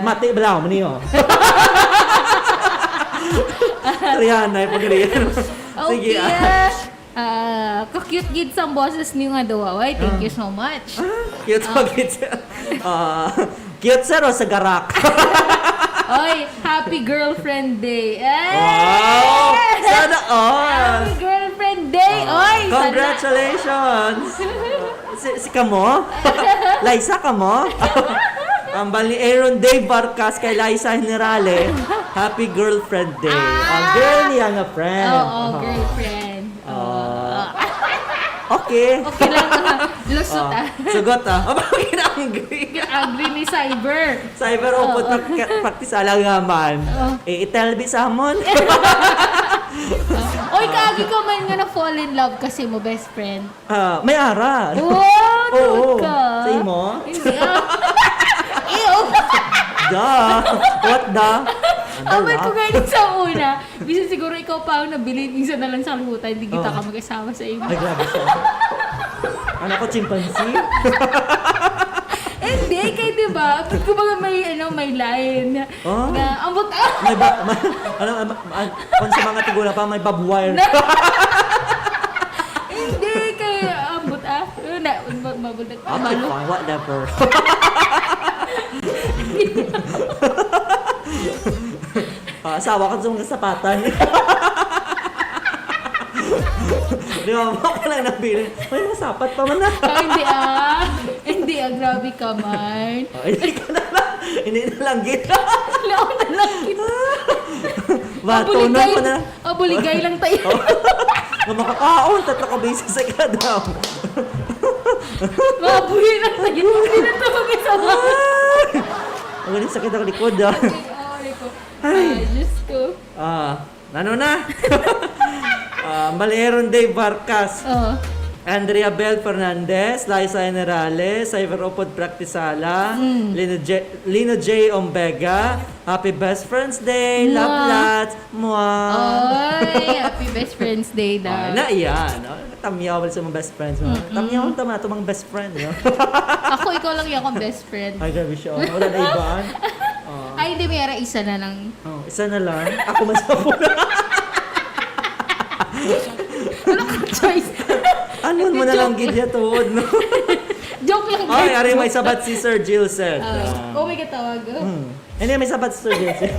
Mati balaw mo niyo. Rihanna, yung pag-riyan. Sige. Ka-cute gid sa boses niyo nga daw. Ay, thank you so much. Cute pag-it. Cute sir o sa garak? Oy, happy girlfriend day. Wow! Sana all! Happy girlfriend day. Oy, Congratulations! Si Kamo? Liza Kamo? Ambal ni Aaron Dave Barcas kay Liza Generale. Happy girlfriend day. Girl niya nga friend. girlfriend. Okay. Okay lang. Lusot Sugot Bakit angry? Angry ni Cyber. Cyber upot na practice alangaman. I-tell me samon. Oy, kaagi ka man nga na-fall in love kasi mo best friend. May ara. Wow, Oo. ka. Sa imo? Hindi Ew. What the? Awal ko ganit sa una. Bisa siguro ikaw pa ang nabili. Isa na lang sa luta. Hindi kita ka mag-asawa sa iyo. Ay, grabe siya. Anak ko, chimpanzee? Hindi, kaya diba? Kung baga may line. Na, ambot Kung sa mga tigula pa, may bob wire. Hindi, kaya ambot Mabulat. Okay, fine, whatever. Asawa ka sa mga sapatan. Di ba, ako lang nabili. May mga sapat pa man na. Hindi grabe ka man. Hindi ka na lang. Hindi na lang kita. Lao na lang kita. Batunan pa na. Abuligay lang tayo. Nga makakaon, tatlo ka basis sa ikadaw. Mabuhi lang tayo. Hindi na ito mag-isawa. Ang ganun sakit ang likod, Ay, Diyos ko. Ano na? Aaron Dave Barcas. Andrea Bel Fernandez, Liza Generale, Cyber Opod Practisala, Lino J. Ombega, Happy Best Friends Day, Love Lots, Oy, Happy Best Friends Day daw. Na iyan. Tamyaw sa mga best friends mo. Tamyaw tama ito mga best friend. No? Ako, ikaw lang yung akong best friend. Ay, grabe siya. Wala na ibaan. Ay, hindi, mayara isa na lang. Isa na lang. Ako mas mapuna. Wala kang choice. Ano mo na lang gidya tuod, no? Joke lang. Ay, ari may sabat si Sir Gilson. May katawag. Hindi, may sabat si Sir Gilson.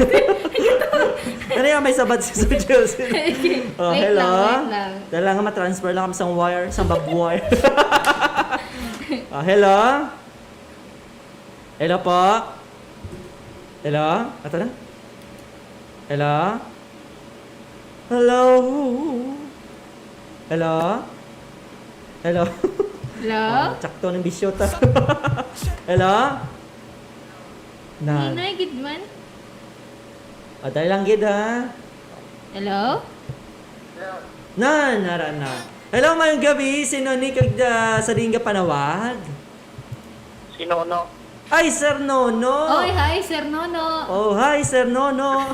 Hindi, may sabat si Sir Gilson. Wait Hello? lang. Dahil lang ma-transfer lang kami sa wire, sa bob wire. Hello? Hello po? Hello? Ito na? Hello? Hello? Hello? Hello? Hello? Tsakto ng bisyota. Hello? Hindi na, Gidman. Dahil lang gid ha. Hello? Nara na. Hello, mayong gabi. Sino ni sa ringa panawag? Si Nono. Ay, Sir Nono. Oy, hi, Sir Nono. Oh, hi, Sir Nono.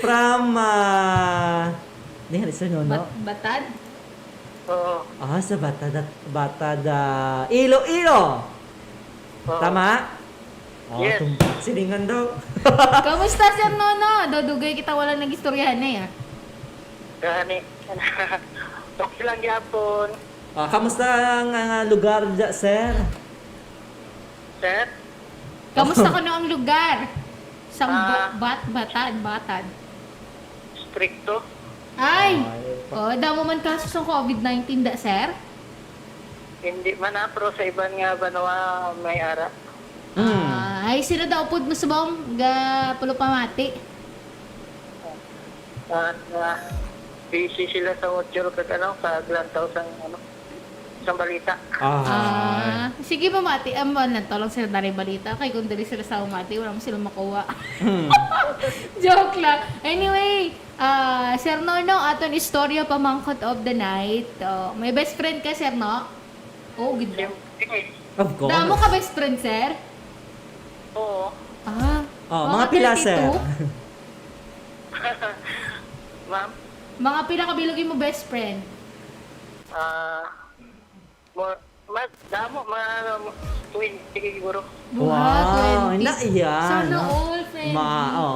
From, Sir Nono? Batad? Oo. Sa Batad, Iloilo. Tama? Yes. Silingan daw. Kamusta, Sir Nono? Dodugay kita wala nag-istoryahan na eh. Gani. Okay lang yapon. Kamusta ang lugar dyan, Sir? Sir? Kamusta ka na ang lugar? Sa Ah. Batad. Stricto. Ay! Oh, damo man kaso sa COVID-19 da, sir? Hindi man na, pero sa iban nga ba nawa may ara. Ay, sila daw pud mo sa bang ga pulo pamati. At busy sila sa hotel kag sa glantaw sang isang balita. Sige pamati, amon na tolong sila dari balita kay kung dali sila sa umati, wala mo sila makuha. Joke lang. Anyway, Sir Nono, aton istorya pamangkot of the night. May best friend ka, Sir No? Oh, good. Of course. Damo ka best friend, sir? Oo. Mga pila, sir. Ma'am, Mga pila kabilogin mo best friend? damo, 20 siguro. Wow, 20. na iyan. Sana all, friend.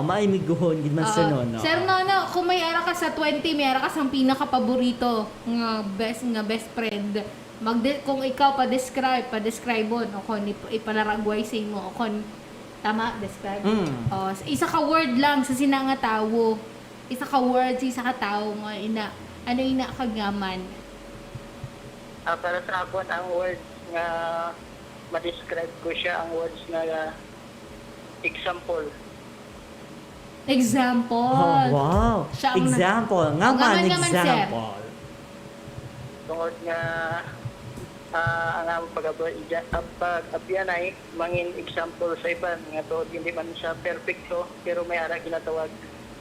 Maimiguhon gid man sa Nono. Sir Nono, kung may ara ka sa 20, may ara ka sa pinaka-paborito nga best friend. Kung ikaw pa-describe mo, o kung ipalaragway sa imo, o kung tama, describe. Isa ka word lang sa sinanga tawo. Isa ka word sa isa ka tawo nga ina kagaman. Para sa akon ang words nga ma-describe ko siya, ang words nga example. Example. Oh, wow. Siya ang Example. Ngaman, example. Tungod nga ang pag-abyan ay mangin example sa iban nga to hindi man siya perfecto pero may ara ginatawag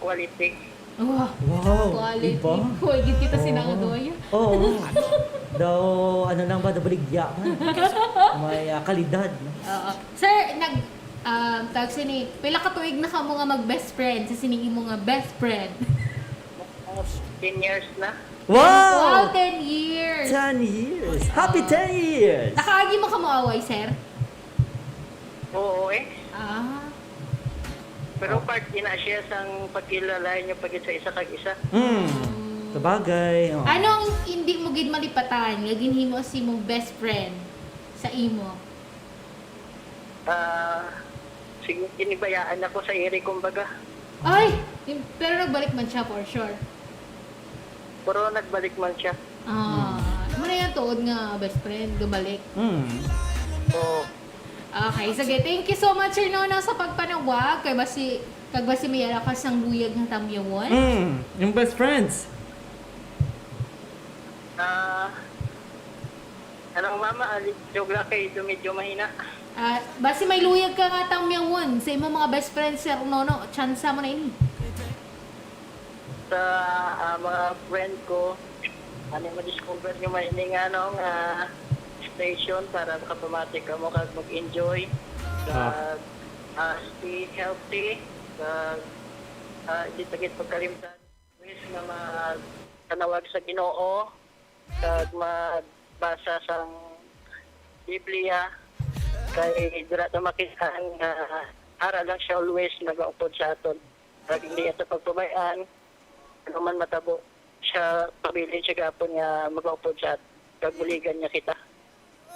quality. Wow. Quality. Diba? Hoy, gid kita sinangadoy. Oo. Daw, lang ba, baligya man. May kalidad. No? Sir, tag sini, pila ka tuig na ka mo nga mag-best friend sa sinigi mo nga best friend? 10 years na. Wow! 10 years! 10 years! Happy 10 years! Nakaagi mo ka moaway, sir? Oo Pero part ina siya sang pagkilala niyo pagit sa isa kag isa. Sabagay. Anong hindi mo gid malipatan nga ginhimo si mong best friend sa imo? Sige, inibayaan ako sa iri kumbaga. Ay! Pero nagbalik man siya for sure. Pero nagbalik man siya. Ano na yan tuod nga best friend, gabalik. Oo. Okay, sige. Thank you so much, Sir Nono, sa pagpanawag. Kay basi may ara ka sang luyag ng tamyawon. Yung best friends. Anong mama, joke lang kay medyo mahina. Basi may luyag ka nga tamyawon sa imo mga best friends, Sir Nono. Chance mo na ini. Sa mga friend ko, ma-discover nyo may station para makapamatik ka mo kag mag-enjoy kag stay healthy kag hindi tagit pagkalimtan wish nga matanawag sa Ginoo kag magbasa sang Biblia kay dira ta makitaan nga ara lang siya always nagaupod sa aton kag hindi ito pagpabayaan ano man matabo siya pabilin siya gapon nga magaupod sa aton kag buligan niya kita.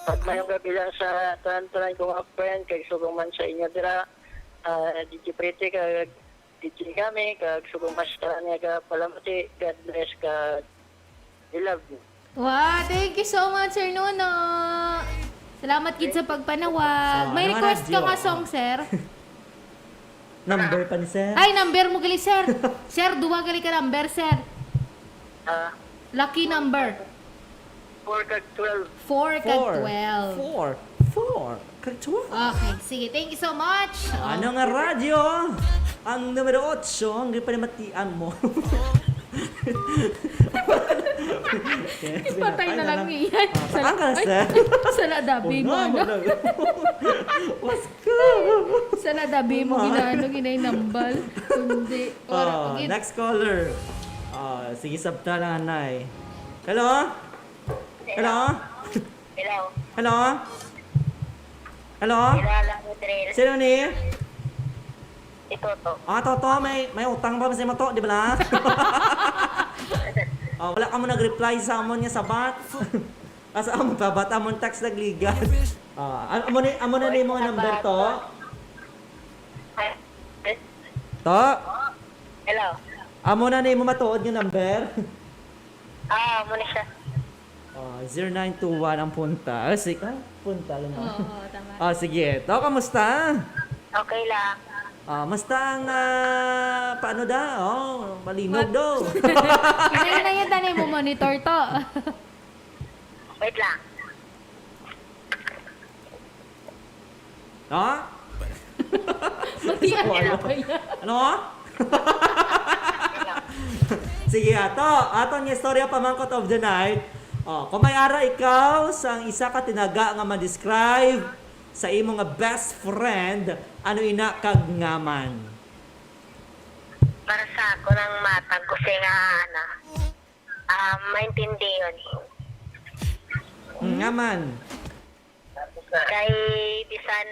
Pag mayong kabila sa tanan-tanan kong friend, kag sugong man sa inyo dira, DJ Pretty, kag DJ kami, kag sugong mas niya ka palamati, God bless, kag I love you. Wow, thank you so much, Sir Nono. Salamat kid sa pagpanawag. May request ka nga song, sir? Number pa ni sir? Ay, number mo gali, sir. Sir, duwa gali ka number, sir. Lucky number. 4 kag 12. 4 kag 12. 4 kag 12. Okay, sige. Thank you so much. Ano nga radyo? Ang numero 8, ang panimatian mo. Patay na lang iyan. Saan ka, sir? Sa nadabi mo, ano? Sa nadabi mo, ginay nambal. Hindi. Next caller. Sige, sabta na, Nay. Hello? Hello? Hello. Hello? Hello? Kilala mo, Trail. Sino ni? Ito to. Toto, may utang pa sa mato, di ba lang? Wala ka mo nag-reply sa amon nga sabat. Asa amon pa, bata amon text nagligan. Amo na ni mga number to. Hello. Amo na ni mo matuod nga number. Muna siya. 0921 ang punta. Punta lang. Oo, tama. Sige. To, kamusta? Okay lang. Musta ang, paano malinog daw. Inayin na yan, tanay mo monitor to. Wait lang. Matiyan na ba yan? Ano? Sige, atong istorya pamangkot of the night. Kung may ara ikaw sang isa ka tinaga nga ma-describe sa imo nga best friend, ano ina kag ngaman? Para sa ako ng matag ko siya nga, maintindi yun. Ngaman. Kay bisan,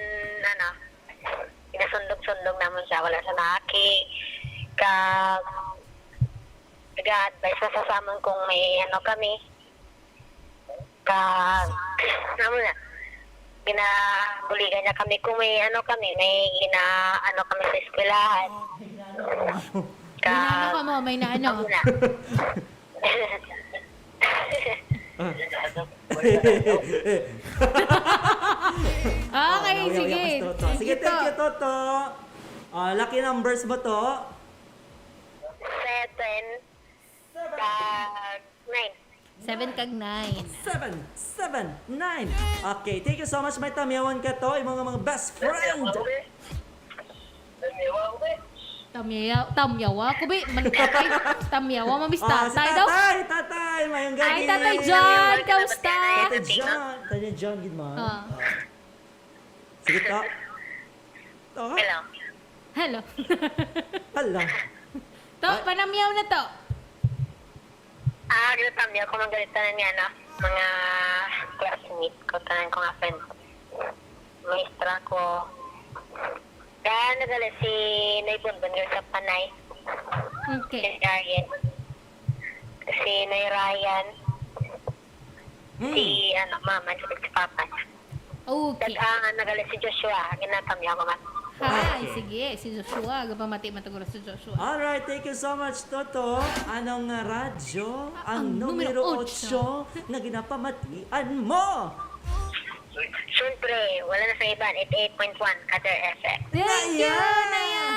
inasundog-sundog naman siya, wala sa naki. Nag-a-advise na sa saman kung may kami. Ginabuligan niya kami kung may may kami sa eskwelahan. May ka mo, may naano. Okay, sige. Sige, thank you, Toto. Lucky numbers mo to? 7, 9. 7 kag 9. 7, 9. Okay, thank you so much. May tamyawan ka to, yung mga best friend. Tamyawa. Kubi, tatay. Tamyawa, mabis tatay daw. Tatay, mayang gabi. Ay, Tatay John, kamusta? Tatay John, good man. Sige, to. Hello. Hello. Hala. To, panamyaw na to. Ginatamya ko magalitan niya, mga classmate ko, tanan ko nga friend ko. Maestra ko. Kaya nagali si Naybunbun sa Panay. Okay. Si Ariel. Si Nay Ryan. Si Mama, si Papa. Okay. Nagali si Joshua. Ginatamya ko nga. Hi, sige. Si Joshua. Gapamati matagura si Joshua. Alright, thank you so much, Toto. Anong radyo ang numero 8 na ginapamatian mo? Siyempre, wala na sa iban. 88.1 Kader FM. Thank you, Naya.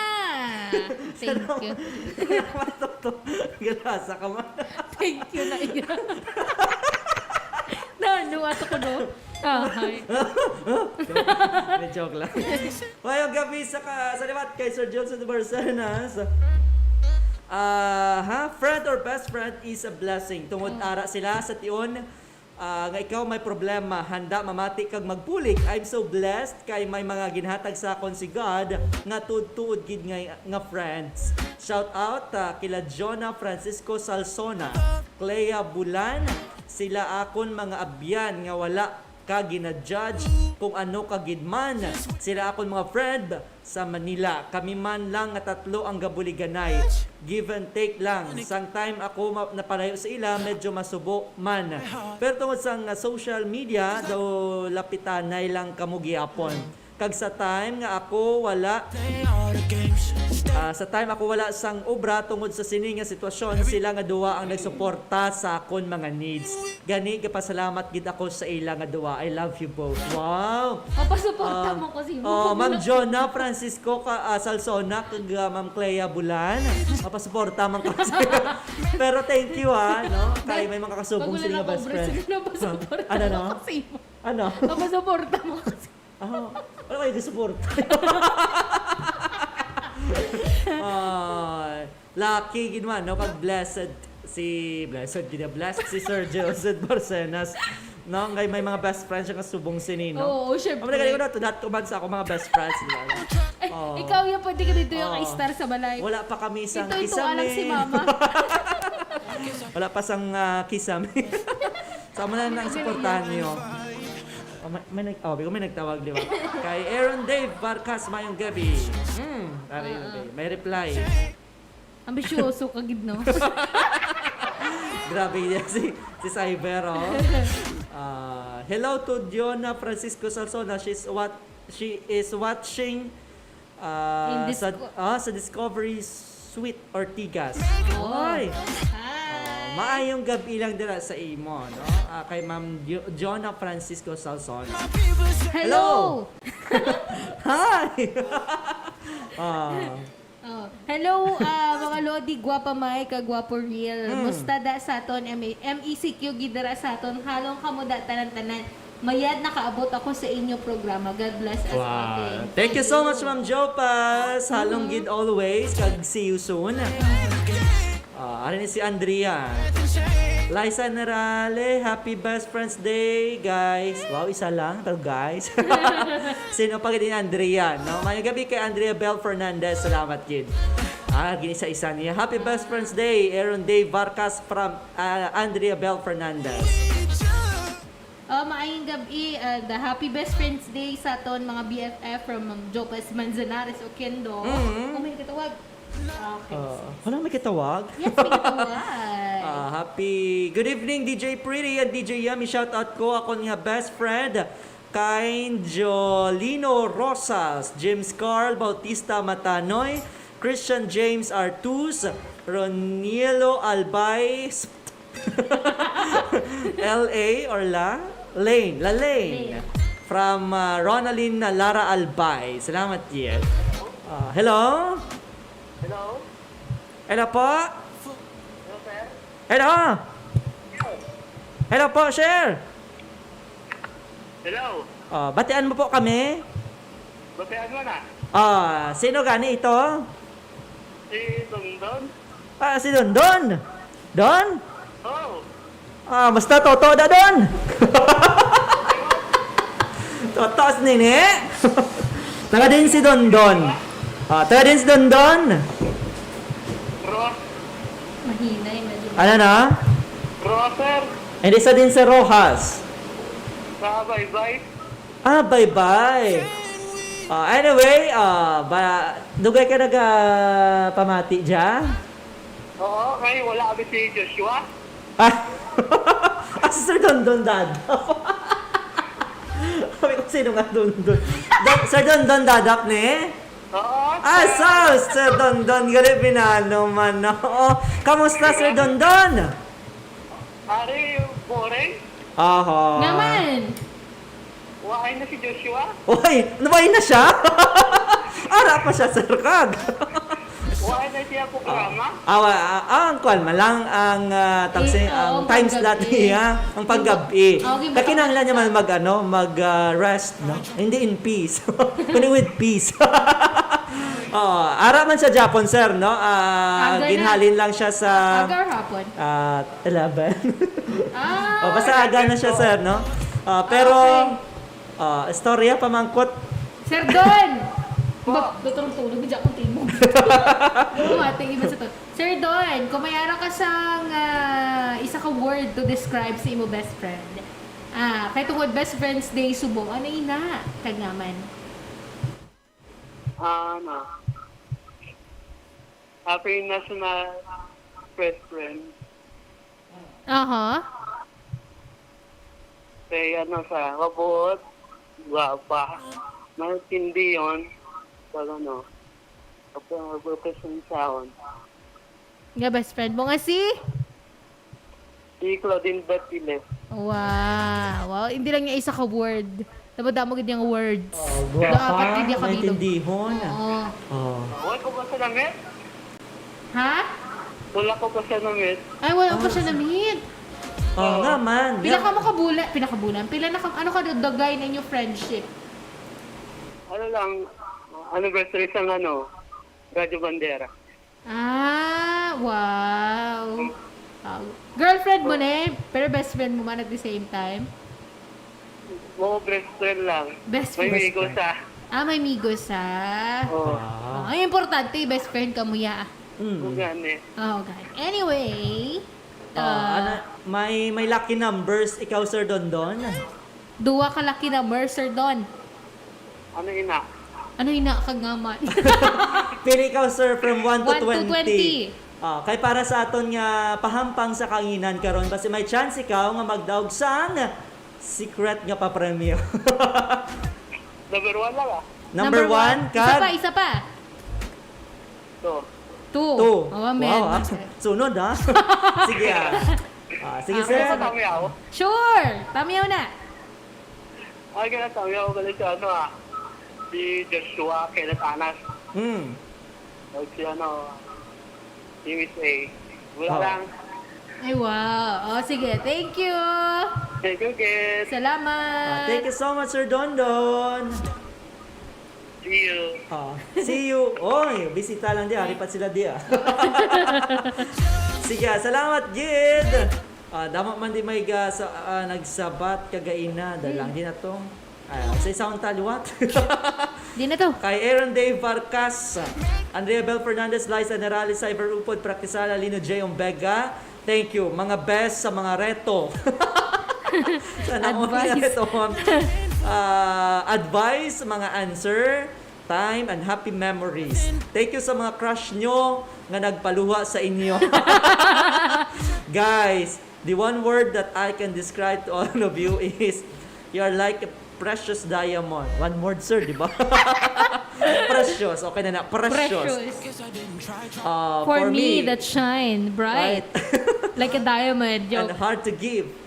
Thank you. Salamat, Toto. Galasa ka man. Thank you, Naya. Nanuwato ko, no? Hi. May joke lang. Ngayong gabi sa liwat kay Sir Johnson de Barcenas. Friend or best friend is a blessing. Tungod ara sila sa tion. Nga ikaw may problema, handa mamati kag magpulik. I'm so blessed kay may mga ginhatag sa akon si God nga tuod-tuod gid nga friends. Shout out kila Jonah Francisco Salsona, Clea Bulan, sila akon mga abyan nga wala ka ginadjudge kung ano ka gidman. Sila akon mga friend sa Manila. Kami man lang nga tatlo ang gabuliganay. Give and take lang. Sang time ako napalayo sa ila, medyo masubo man. Pero tungod sang social media, daw lapitanay lang kamo gihapon. Kag sa time nga ako wala sang obra tungod sa sini nga sitwasyon, sila nga duwa ang nagsuporta sa akon mga needs. Gani gapasalamat gid ako sa ila nga duwa. I love you both. Wow. Papasuporta mo kasi mo. Ma'am Jonah Francisco Salsona kag Ma'am Clea Bulan. Papasuporta man kasi. Pero thank you no. Kay may mga kasubong sila nga best friend. Ano no? Ano? Papasuporta mo kasi. Wala kayo suporta. Lucky gid man no kag blessed si Sir Joseph Barcenas no ngay may mga best friends siya kasubong sini no. Oo, syempre. Amo na to that man sa ako mga best friends di ba? Ikaw yung pwede ka dito yung star sa balay. Wala pa kami isang Ito kisame. alam si Mama. Wala pa sang kisame. Sama na lang suportahan niyo. May nagtawag, di ba? Kay Aaron Dave Barcas mayong gabi. May reply. Ambisyoso ka gid no. Grabe yan si Cyber, hello to Diona Francisco Salsona. She is watching sa Discovery Suite Ortigas. Oy. Maayong gabi lang dira sa imo, no? Kay Ma'am Jonah Francisco Salson. Hello! Hi! Oh. Hello, mga Lodi, gwapa may kagwapo real. Musta da sa aton, MECQ gidara sa aton, halong kamuda tanan-tanan. Mayad nakaabot ako sa inyo programa. God bless us all. Thank you so much, Ma'am Jopas. Halong gid always. Kag see you soon. Ari ni si Andrea. Liza Narale, happy best friends day, guys. Wow, isa lang, pero guys. Sino pa din Andrea, no? Mayang gabi kay Andrea Bel Fernandez. Salamat, kid. Ginisa-isa niya. Happy best friends day, Aaron Dave Vargas from Andrea Bel Fernandez. Maayong gabi, the happy best friends day sa aton mga BFF from Jopas Manzanares Oquendo. Oh my katawag. Okay. Wala may kitawag? Yes, may katawag. Happy good evening, DJ Pretty and DJ Yummy. Shout out ko ako niya best friend kay Jolino Rosas, James Carl Bautista Matanoy, Christian James Artus, Ronielo Albay, LA or Lane from Ronaldin Lara Albay. Salamat yan. Hello? Hello? Hello po? Hello, sir? Hello? Hello po, sir? Hello? Batian mo po kami? Batean mo na? Sino gani ito? Si Dondon? Si Don. Don? Oh! Basta toto da Don. Totos nini. Taga din si Don. Taga din si Don. Ross? Mahinay, medyo. Ano na? Rosser? Hindi sa din si Rojas. Bye-bye? Bye-bye. Anyway, dugay ka pamati dyan? Oo, ngayon wala kami si Joshua. Si Sir Don Dad. Sabi ko, sino nga Don? Sir Don Dadap ni? Oo. Sir Don, gali pinano man ako. Kamusta, Sir Don? Ari, boring? Naman! Wakay na si Joshua? Uy, nabahin na siya? Ara pa siya, Sir Kag. Wakay na siya programa? Ang kwan malang ang ang time slot niya, ang paggabi. Kakinahanglan niya man mag-rest, no? Hindi in peace. Kundi with peace. Ara man sa Japan, sir, no? Ginhalin lang siya sa Agar hapon. 11. Basta aga na siya, sir, no? Pero istorya pamangkot. Sir Don! Dutong tulog, hindi akong timog. Lumating iba sa to. Sir Don, kung mayroon ka sang isa ka word to describe sa imo best friend. Kaya tungkol best friends day subong, ano ina? Kagnaman. Happy National Best Friend. Kaya sa kabot, guwapa. Mahintindi yun. Pag kapag representahan. Nga best friend mo nga si? Si Claudine Batile. Wow, hindi lang niya isa ka word. Dabada mo gid yung words. Guwapa, naintindihon. Wala ko ba sa namit? Ha? Wala ko ba sa namit? Ay, wala pa siya na-meet. Nga man. Pila ka makabulan? Pila na ano ka dagay na inyong friendship? Ano lang, anniversary sa Radyo Bandera. Wow. Girlfriend mo na pero best friend mo man at the same time? Oo, best friend lang. Best May friend. migo sa. May migos Oo. Ay, importante, best friend ka mo ya. Gani. Okay. Anyway, may lucky numbers ikaw, Sir Don. duwa ka laki na Mercer Don. Ano ina? Ano ina kagaman? Pili ikaw, sir, from 1 to 1 to 20. Kay para sa aton nga pahampang sa kanginan karon kasi may chance ikaw nga magdaog sang secret nga pa-premyo. Number 1 lang Number 1, kag? Isa pa. So, Two. Two. Oh, amen. Wow, sunod ha. Sige sige Okay, sir. sige. Sure. Tamiyaw na. Ay, kaya tawag ako galing sa si Joshua Kenneth Anas. O si si Miss A. Wala lang. Ay, wow. Sige. Thank you. Thank you, Kid. Salamat. Thank you so much, Sir Dondon. See you. See you. Oy, bisita lang di. Haripat sila di Sige, salamat, Gid. Dama man di may nagsabat kagaina. Dalang di na to. Sa isang taliwat. Di na to. Kay Aaron Dave Vargas, Andrea Bel Fernandez, Liza Nerales, Cyber Upod, Praktisala, Lino J. Ombega. Thank you. Mga best sa mga reto. Sana Advice. Reto. Advice, mga answer, time, and happy memories. Thank you sa mga crush nyo nga nagpaluha sa inyo. Guys, the one word that I can describe to all of you is you are like a precious diamond. One word, sir, di ba? Precious. Okay na. Precious. For me, that shine bright. Like a diamond. And hard to give.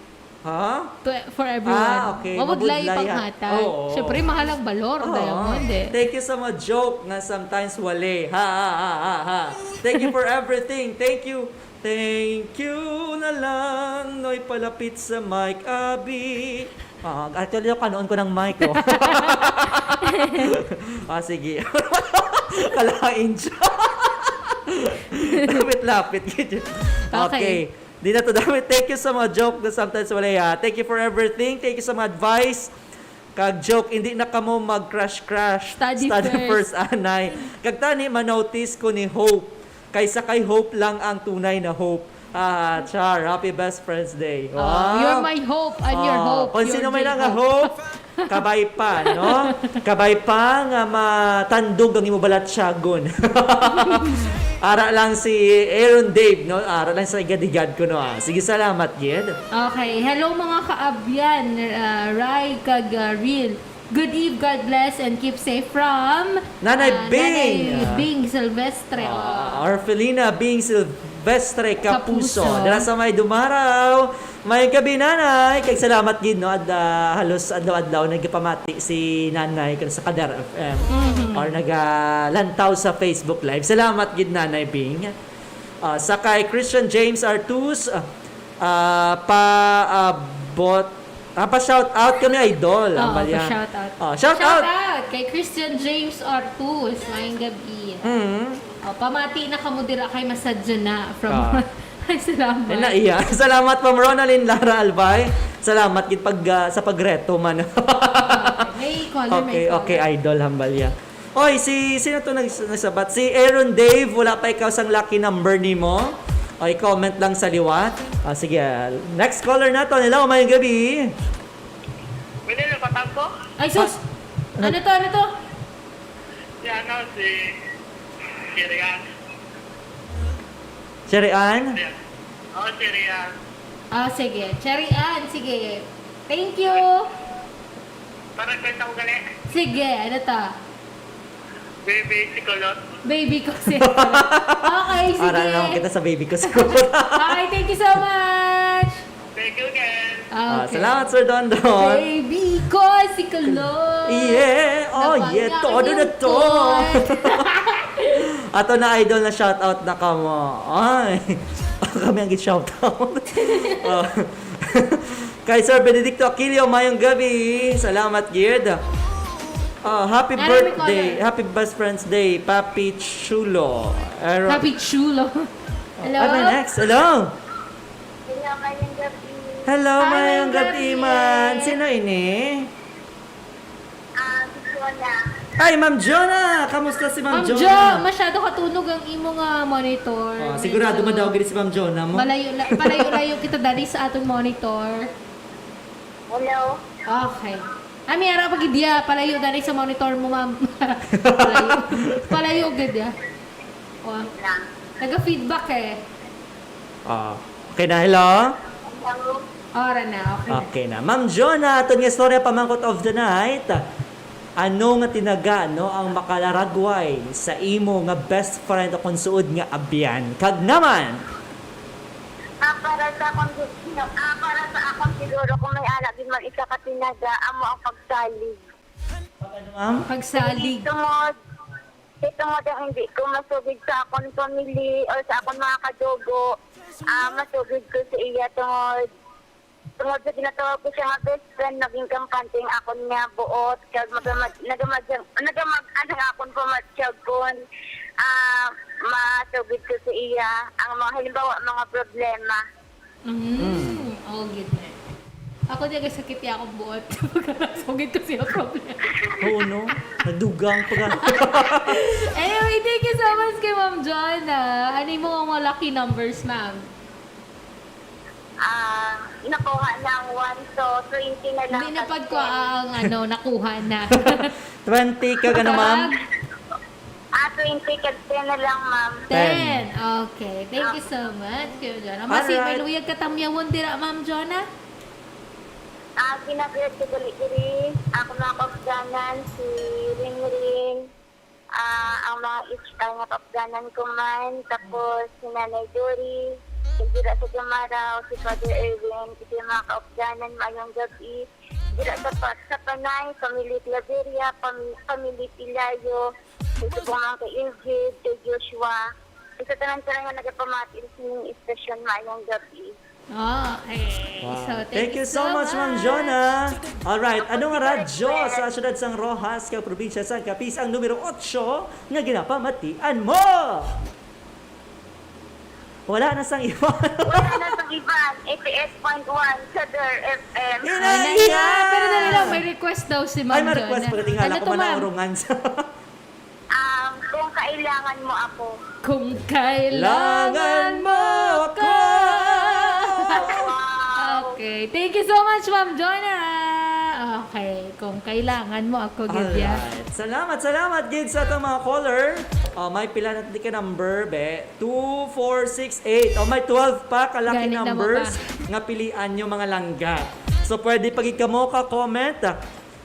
Ha? For everyone. Okay. Mabudlay Mabudlay, panghatag. Oo. Siyempre, mahal ang balor. Diamond eh. Thank you sa mga joke nga sometimes wale. Ha. Thank you for everything. Thank you. Thank you na lang no'y palapit sa mic, Abi. Actually, kanoon ko ng mic, oh. Sige. Kalain siya. Lapit-lapit. Okay. Di na to dami. Thank you sa mga joke na sometimes wala ya. Thank you for everything. Thank you sa mga advice. Kag joke, hindi na kamo mag-crash. Study first, anay. Kag tani, manotice ko ni Hope. Kaysa kay Hope lang ang tunay na hope. Char, happy best friends day. Wow. You're my hope and your hope. Kung sino may lang nga hope, kabay pa, no? Kabay pa nga matandog ang imubalat siyagon. Ara lang si Aaron Dave, no? Ara lang sa igadigad ko, no? Sige, salamat, Gid. Okay. Hello mga kaabyan. Rai kag Real. Good eve, God bless, and keep safe from Nanay Bing. Nanay Bing Silvestre. Orfelina Bing Silvestre Kapuso. Kapuso. Dala sa may dumaraw. May gabi, nanay. Kag salamat gid, no? At halos adlaw-adlaw nagpamati si nanay sa Kader FM. Or nagalantaw sa Facebook Live. Salamat gid, nanay Bing. Sa kay Christian James Artus, pa-shout out kami, idol. Pa-shout out. Shout out kay Christian James Artus. Maying gabi. Pamati na kamo dira kay Masadyo na from Ay, salamat. Salamat Ma'am Ronaldin Lara Albay. Salamat gid sa pagreto man. May caller, Okay, idol hambalya. Oy, sino to nagsabat? Si Aaron Dave, wala pa ikaw sang lucky number nimo. Oy, comment lang sa liwat. Sige, next caller nato. Hello, mayong gabi. Pwede na patang ko? Ay, sus! Ano to? Si Sirian. Cherry Ann? Sirian. Sige. Cherry Ann, sige. Thank you. Parang kwenta ko gali. Sige, ano to? Baby, si Kulot. Baby ko si Okay, sige. Para lang kita sa baby ko siguro. Okay, thank you so much. Thank you again. Okay. Salamat, Sir Dondon. Baby ko si Kulot. Yeah! Todo na to! Ato na idol na shoutout na kamo. Ay! Kami ang shoutout. Kay Sir Benedicto Aquilio, mayong gabi. Salamat, Gid. Happy birthday. Happy best friends day, Papi Chulo. Papi Chulo. Hello? Next? Hello? Hello, mayang gabi. Hello, Hi, mayong gabi. gabi man. Sino ini? Wala. Ay, Ma'am Jonah! Kamusta si Ma'am Ma'am Jo, Jonah? masyado katunog ang imong monitor. Sigurado Medyo man daw gini si Ma'am Jonah mo? Palayo-layo kita dali sa atong monitor. Hello. Okay. Ami ara pag idya palayo dali sa monitor mo, ma'am. Palayo gid ya. Naga-feedback eh. Okay na, hello? Ora na, okay. Okay na. Ma'am Jonah, aton nga istorya pamangkot of the night. Ano nga tinaga no ang makalaragway sa imo nga best friend o konsuod nga abyan? Kag naman. Para sa akong siguro kung may anak din man isa ka tinaga, amo ang pagsalig. Ano ma'am? Pagsalig. Ito mo ang hindi ko masugid sa akong family or sa akong mga kadugo. Masugid ko sa iya tungod sa tinatawag ko siya nga best friend, naging kampante ang akon nga buot. Kaya nagamag-anang akon pumatsyag kon. Masugid ko sa iya ang mga halimbawa mga problema. Oh, good na. Ako di sakit ya akong buot. Sugid ko siya problem. Oo no. Nadugang pa. Anyway, thank you so much kay Ma'am Jonna. Ano yung mga lucky numbers, ma'am? Nakuha ng 1, so 20 na lang. Hindi napad ko ang nakuha na. 20 ka gano ma'am? 20 kasi 10 na lang, ma'am. 10. Okay. Thank you so much, Kuya Jonna. Masi, may Alright. luyag katamyawon dira, Ma'am Jonna? Ginagayad ko dali-diri. Ako mga kapganan, si Ring-Ring. Ang mga nga kapganan ko man. Tapos si Nanay Dory. Si Dira sa Gamaraw, si Father Erwin. Si mga kapganan, mayong gabi. Dira sa Panay, Pamilya Claveria, Pamilya Pilayo. Ito po mga kay Ingrid, kay Joshua. Ito tanan ka nga nagpamatil sa inyong istasyon mayong gabi. Okay. Wow. So, Thank you so much, Ma'am Jonna. Alright, ano nga radyo sa syudad sang Rojas, kag probinsya sang Capiz, ang numero 8 nga ginapamatian mo? Wala na sang iba. Wala na sa iban, 88.1 sa Der FM. Pero dali lang, may request daw si Ma'am Ay, may Jonna. request pala. Tingala Ano ko to, man ma'am? ang urungan sa... Kung kailangan mo ako. Kung kailangan mo ako. Okay. Thank you so much, Ma'am Jonna. Okay. Kung kailangan mo ako, Gilya. Alright. Salamat, Gid, sa itong mga caller. May pila natin ka number, be. 2468. May 12 pa kalaki Ganit na mo numbers nga pilian nyo mga langga. So, pwede pag ikaw ka comment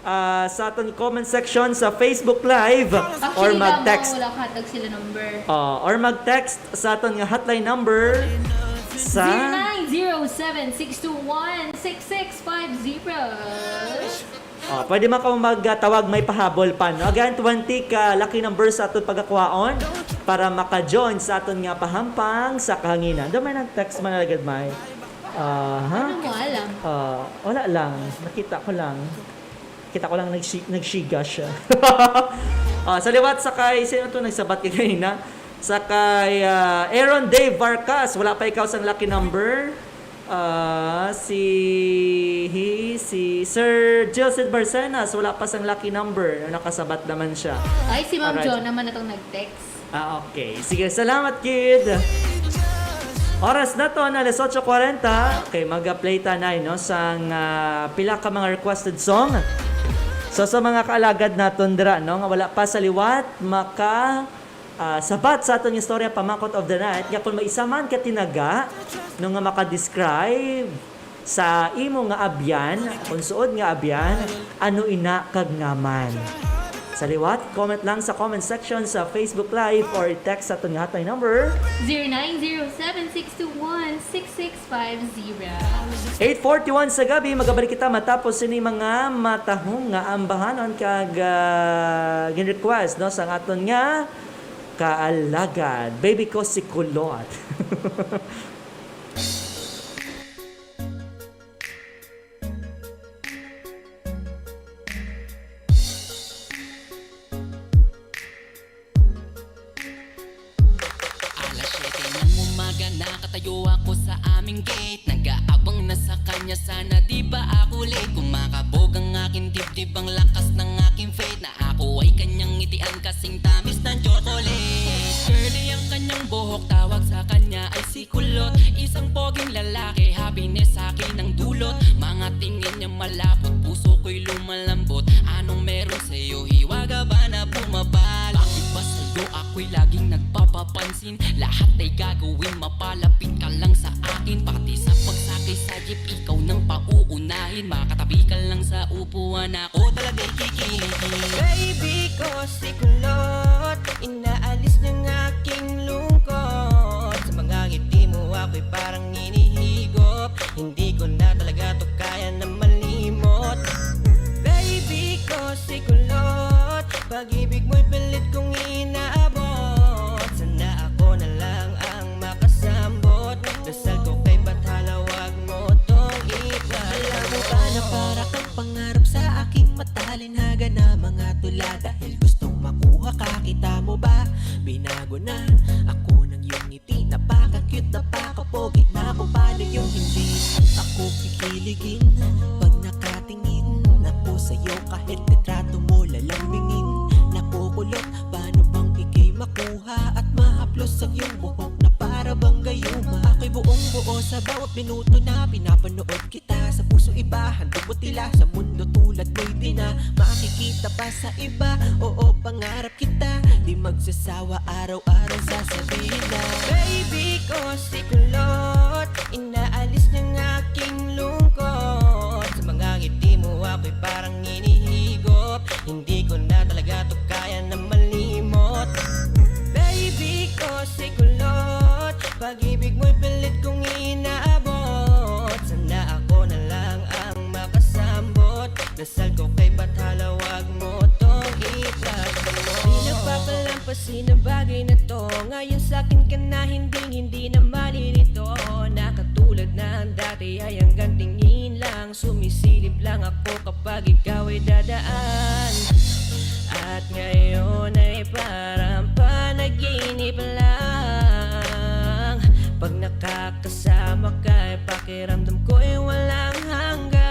sa aton comment section sa Facebook Live or Actually, mag-text. wala katag sila number. Or mag-text sa aton nga hotline number sa 0907-621-6650. pwede man ka magtawag, may pahabol pa. No? Again, 20 ka lucky number sa aton pagkakwaon para maka-join sa aton nga pahampang sa kahanginan. Doon may nag-text man agad may. Ano mo alam? Wala lang. Nakita ko lang nagshiga siya. Sa liwat sa kay, sino to nagsabat ka kanina? Sa kay Aaron Dave Vargas, wala pa ikaw sang lucky number. Si Sir Jilcid Barcenas, wala pa sang lucky number. Nakasabat naman siya. Ay, si Ma'am Alright. Jo naman na itong nag-text. Okay. Sige, salamat, kid. Oras na to na 8:40. Okay, mag-play tanay no sang pila ka mga requested song. So sa mga kaalagad naton dira no nga wala pa sa liwat sabat sa aton istorya pamakot of the night nga kung maisa man ka tinaga no nga maka-describe sa imo nga abyan, kung suod nga abyan, ano ina kag ngaman. Sa liwat, comment lang sa comment section sa Facebook Live or text sa aton nga hotline number 0907-621-6650. 8:41 sa gabi, magabalik kita matapos sini mga matahong nga ambahanon kag gin-request no sa aton nga kaalagad. Baby ko si Kulot. Nakatayo ako sa aming gate, nag-aabang na sa kanya, sana di ba ako late. Kumakabog ang aking dibdib, ang lakas ng aking faith, na ako ay kanyang ngitian kasing tamis ng chocolate. Curly ang kanyang buhok, tawag sa kanya ay si Kulot. Isang poging lalaki, happiness sa akin ang dulot. Mga tingin niya malapot, puso ko'y lumalambot. Anong meron sa'yo, hiwaga ba na bumabal? Bakit ba sa'yo ako'y laging nagpapapansin? Lahat ay gagawin, mapalapit ka lang sa akin. Pati sa pagsakay sa jeep, ikaw nang pauunahin. Makatabi ka lang sa upuan ako talaga'y kikiligin. Baby ko si kulot, inaalis ng aking lungkot. Sa mga ngiti mo ako'y parang inihigop, hindi ko na talaga to kaya na malimot. Baby ko si kulot, pag-ibig mo'y pilit kong inaabot. Sana ako na lang ang makasambot, dasal ko kay Bathala, wag mo tong iba. Alam mo ba na para kang pangarap sa aking matalinhaga na mga tula. Dahil gustong makuha ka, kita mo ba? Binago na ako ng iyong ngiti, napaka-cute, napaka-pogi. Na kung paano yung hindi ako kikiligin pag nakatingin ako sa'yo, kahit litrato mo lalambingin. Nakukulot, paano bang ikay makuha at mahaplos ang iyong buhok na para bang gayuma? Ako'y buong buo sa bawat minuto na pinapanood kita. Sa puso iba, handog mo tila, sa mundo tulad mo'y di na makikita pa sa iba. Oo, pangarap kita, di magsasawa, araw-araw sasabihin na baby ko si kulot, inaalis ng aking lungkot. Sa mga ngiti mo ako'y parang inihigop, hindi ko na talaga to kaya na malimot. Baby ko si kulot, pag-ibig mo'y pilit kong inaabot. Sana ako na lang ang makasambot, dasal ko kay Bathala, wag mo tong ipagdamot. Di nagpapalampasin ang bagay na to, ngayon sa'kin ka na hindi na malilito. Nakatulad na ang dati ay hanggang tingin lang, sumisilip lang ako kapag ikaw ay dadaan. At ngayon ay parang panaginip lang, pag nakakasama ka ay pakiramdam ko ay walang hanggan.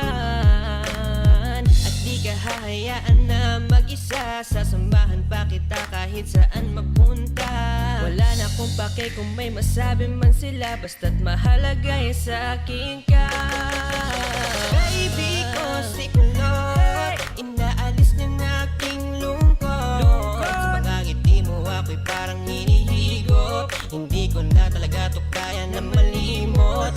At di ka hahayaan na mag-isa, sasamahan pa kita kahit saan magpunta. Wala na akong pake kung may masabi man sila, basta't mahalaga ay sa akin ka. Baby ko si kulot, inaalis ng aking lungkot. Sa mga ngiti mo ako'y parang hinihigop, hindi ko na talaga to kaya na malimot.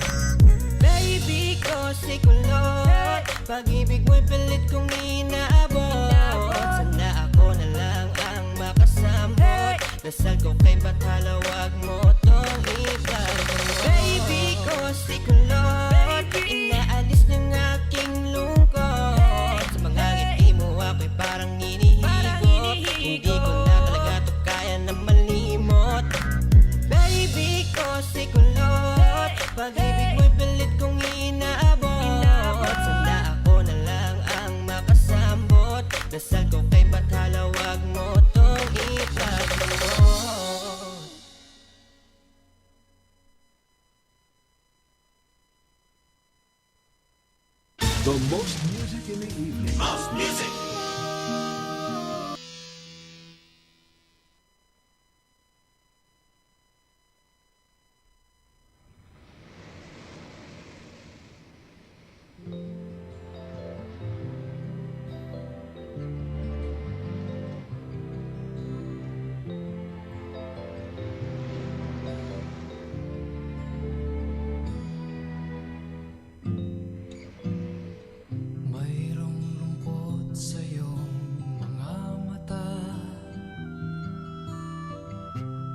Baby ko si kulot, pag-ibig mo'y pilit kong inaabot. Sana ako na lang ang makasambot, dasal ko kay Bathala, wag mo tong ipagdamot. Baby ko si kulot, inaalis ng aking lungkot. Sa mga ngiti mo ako'y parang inihigop, hindi ko na talaga to kaya na malimot. Baby ko si kulot, pag-ibig mo'y pilit kong inaabot. Sana ako na lang ang makasambot, dasal ko kay Bathala, wag mo tong ipagdamot. The most music in the evening. Most music. Mayroong lungkot sa iyong mga mata,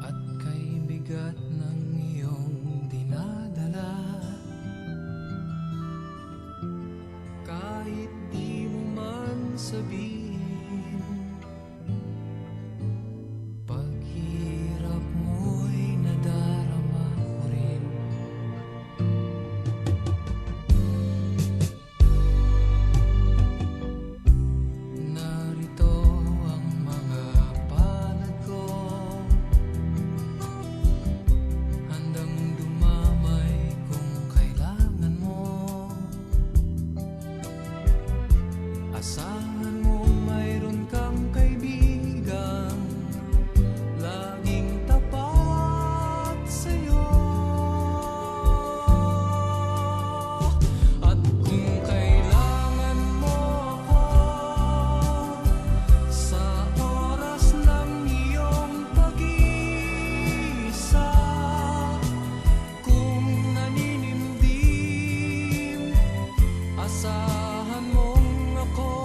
at kay bigat ng iyong dinadala. Kahit di mo man sabihin, paghirap mo'y nadarama ko rin. Narito ang mga palad ko, handang dumamay kung kailangan mo. Asahan mo mayroon kang kaibigang laging tapat sa'yo. At kung kailangan mo ako sa oras ng iyong pag-iisa, kung naninindim, asahan mong ako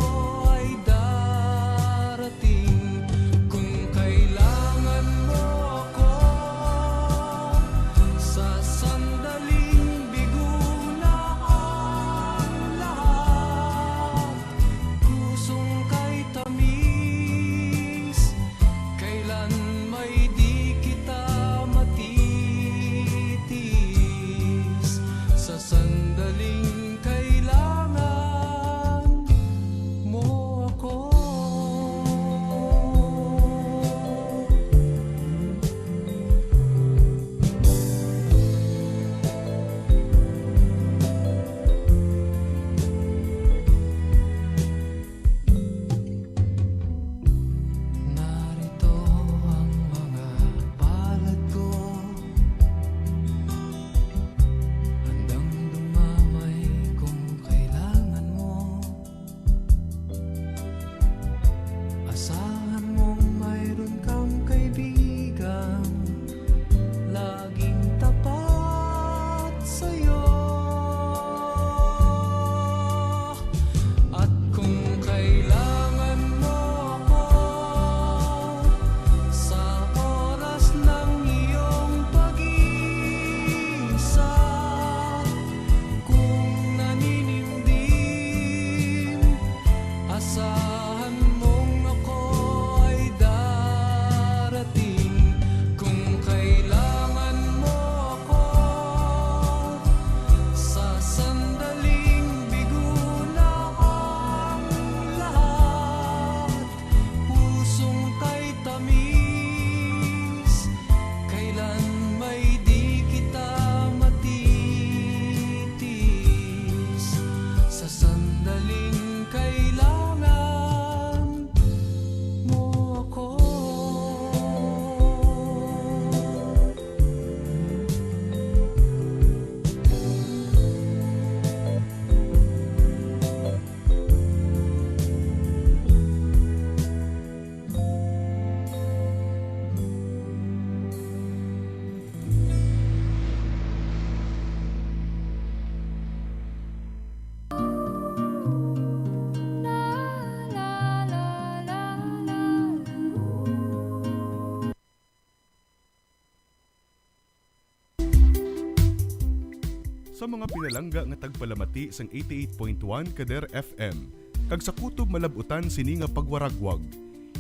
Sa mga pinalangga nga tagpalamati sang 88.1 Kader FM, kag sa kutob malabutan sini nga pagwaragwag.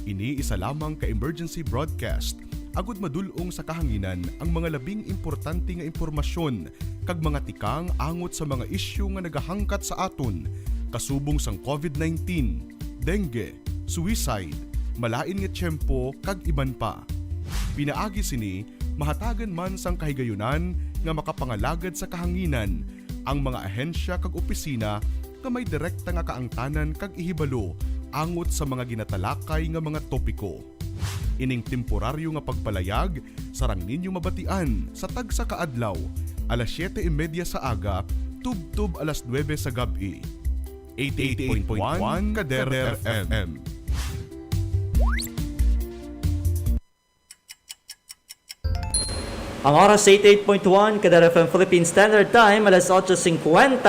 Ini isa lamang ka emergency broadcast, agud madulong sa kahanginan ang mga labing importante nga impormasyon kag mga tikang angot sa mga isyu nga nagahangkat sa aton, kasubong sang COVID-19, dengue, suicide, malain nga tiyempo kag iban pa. Pinaagi sini mahatagan man sang kahigayunan nga makapangalagad sa kahanginan ang mga ahensya kag opisina nga may direkta nga kaangtanan kag ihibalo angot sa mga ginatalakay nga mga topiko. Ining temporaryo nga pagpalayag sarang ninyo mabatian sa tagsa kaadlaw, alas 7:30 sa aga, tub-tub alas 9 sa gabi. 88.1 Kader FM. Ang oras sa 88.1 Kader FM Philippine Standard Time, alas 8:51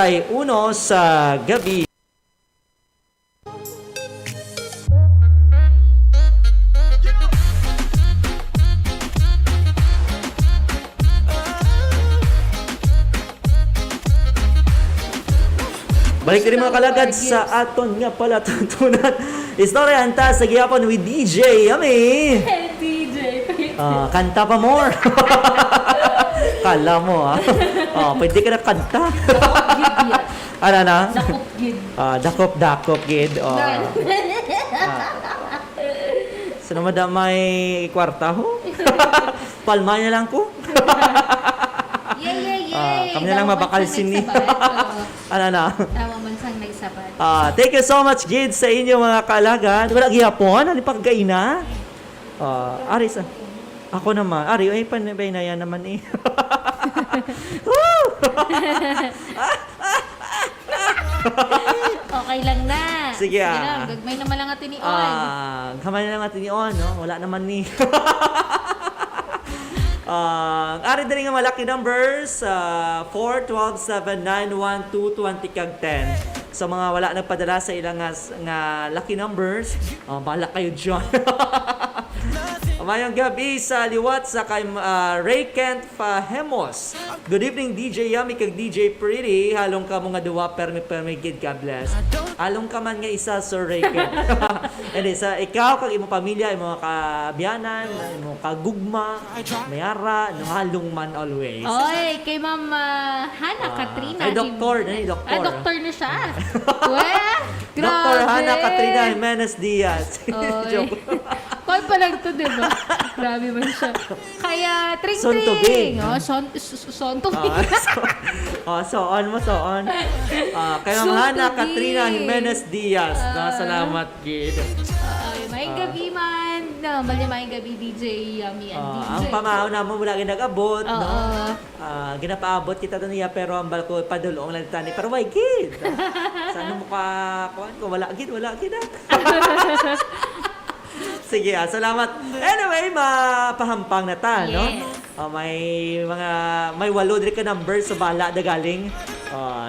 sa gabi. Balik rin mga kalagad sa aton nga pala tuntunan. Istorya hanta sa gihapon with DJ Yummy. DJ. Kanta pa more. Kala mo pwede ka na kanta. Ano na? Dakop gid. Dakop gid. Sino madamay kwarta ho? Palma niya lang ko. Yay. Kami na lang mabakal sini. Ano na? Tama man sang nagsabat. Thank you so much, Gid, sa inyo mga kaalagan. Wala gihapon, ano pagkaina? Ari, ako naman. Ari, ay panabay na yan naman eh. Okay lang na. Sige lang, gagmay naman lang atin ni On. Kamay na lang atin ni On, no? Wala naman ni. Ari din nga malaki numbers 4, 12, 7, 9, 1, 2, 20 kag 10. Sa mga wala nagpadala sa ilang nga lucky numbers, bahala kayo dyan. Mayang gabi sa liwat sa kay Ray Kent Fahemos. Good evening DJ Yummy kag DJ Pretty. Halong ka mga duwa permi gid ka bless. Halong ka man nga isa Sir Ray Kent. And sa ikaw kag imong pamilya, imong kabiyanan, imong kagugma, mayara, no halong man always. Oy, kay Ma'am Hana Katrina. Ay doktor doktor na siya. Weh, grabe. Dr. Hana Katrina Jimenez Diaz. Joke. Call pa lang to, di ba? Grabe man siya. Kaya, tring-tring. Sontubing. Sontubing. So on. Kaya Ma'am Hana Katrina Jimenez Diaz. Salamat, Gid. May gabi man. May gabi, DJ Yummy and DJ. Ang pamahaw na mo, wala ginag-abot, no? Ginapaabot kita doon niya, pero ang balko, padulong lang tani. Pero why, Gid? Saan mo ka, kung wala, Gid. Sige, salamat. Anyway, mapahampang na ta, no? May walo din ka number sa bala na galing.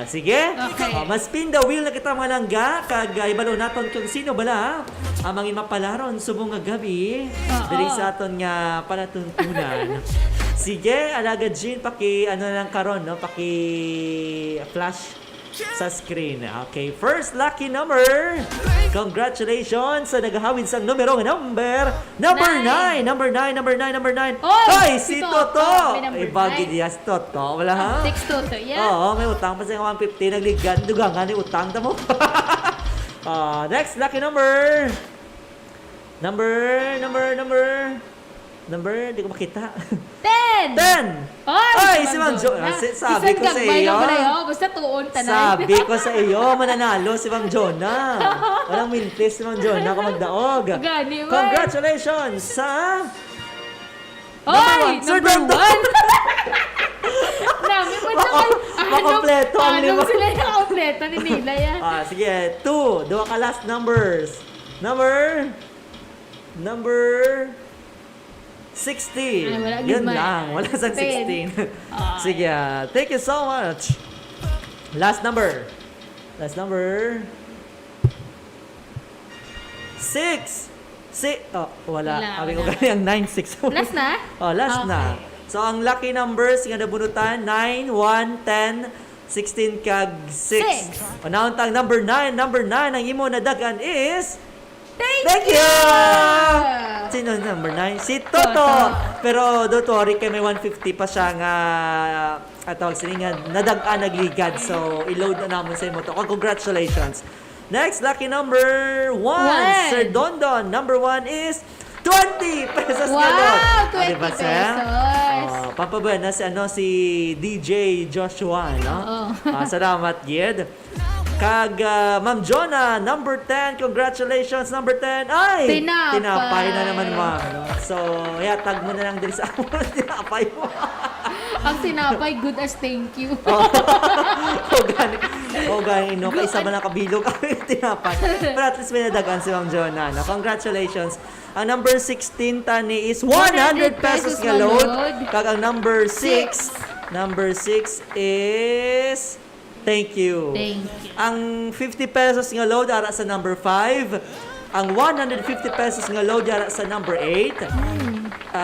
Sige. Okay. Mas spin the wheel na kita mga langga. Kag ibalo naton kung sino bala. Mangin mapalaron subong nga gabi. Diri sa aton nga palatuntunan. Sige, alaga Jean, lang karon, no? Flash sa screen. Okay, first lucky number. Congratulations sa naghahawid sang numero number 9. Number 9. Hoy, si Toto. Ibagi diya si Toto. Wala ha? 6 Toto, yeah. Oo, may utang pa sa 150 nagligan. Dugangan ni utang ta mo. Next lucky number. Number, di ko makita. 10! Ay, si Mang John. Sabi ko sa iyo. Basta tuon tanan. Sabi ko sa iyo, mananalo si Mang Jonah. Walang mintis si Mang Jonah kung magdaog. Gani man. Congratulations sa... Hoy! Number 1. Nami mo naman. Makompleto ang lima. Anong sila yung kompleto ni Nila yan? Sige, 2. Dua ka last numbers. Number 16. Wala Yun lang. Wala sang 16. Sige. Thank you so much. Last number. 6. Wala. Sabi ko ganyan, 9, 6. Last na? Last na. So, ang lucky numbers nga nabunutan, 9, 1, 10, 16 kag 6. Six. Unauntang number 9. Number 9 ang imo nadagan is Thank you! you! Sino number 9? Si Toto! Pero don't worry, kay may 150 pa siya nga tawag sila nga nadagaan nagligad. So, i-load na naman sa imo to. Congratulations! Next, lucky number 1. Sir Dondon. Number 1 is 20 pesos Wow! na doon. 20 Diba, sir? pesos. Pampabuhay na si DJ Joshua, no? Oo. Salamat, Gid. Kag Ma'am Jonah, number 10. Congratulations, number 10. Ay! Tinapay. na naman, ma'am. No? So, tag mo na lang din sa tinapay mo. Ang tinapay, good as thank you. Gani, no? Kaisa ba nakabilog ang tinapay? Pero at least may nadagan si Ma'am Jonah, no? Congratulations. Ang number 16, tani, is 100 pesos nga load. Kag ang number 6 is... Thank you. Thank you. Ang 50 pesos nga load ara sa number 5. Ang 150 pesos nga load ara sa number 8.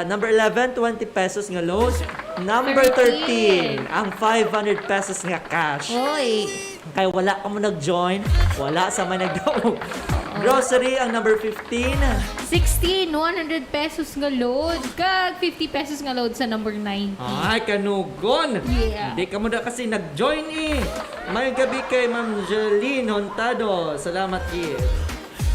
Number 11, 20 pesos nga load. Number 13, ang 500 pesos nga cash. Hoy. Kaya wala ka mo nag-join, wala sa may nagdaog. Grocery, ang number 15. 16, 100 pesos nga load. Kag 50 pesos nga load sa number 9. Ay, kanugon! Yeah. Hindi ka mo na kasi nag-join eh. May gabi kay Ma'am Jeline Hontado. Salamat, Kid.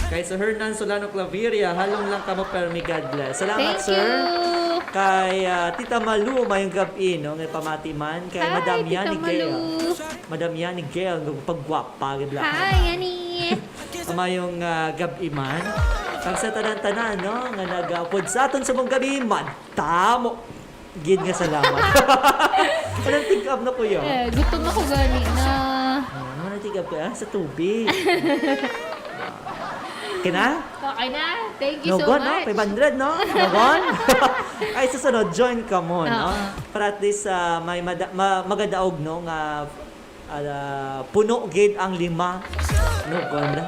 Kay Sir Hernan Solano Claveria, halong lang ka mo pero may God bless. Salamat, Thank sir. you. Kay Tita Malu, mayong gabi, no? Ngay pamati man. Kay Hi, Madam Tita Yani Gail. Malu. Madam Yani Gail, pagwapa. Hi, Annie. Mayong gabi man. Kag sa tanan-tanan, no? Nga nag-upod sa aton sa mong gabi, madamo. Gid nga salamat. Anong tig-up na kuya? Gutom ako gani na. Anong tig-up ka? Sa tubig. Kina? Okay na. Thank you so Nogon, no? much. 500, no? Nogon? Ay, susunod, join ka mo, no? Oo. Para at least may magadaog, no? Nga puno gid ang 5. Nogon na.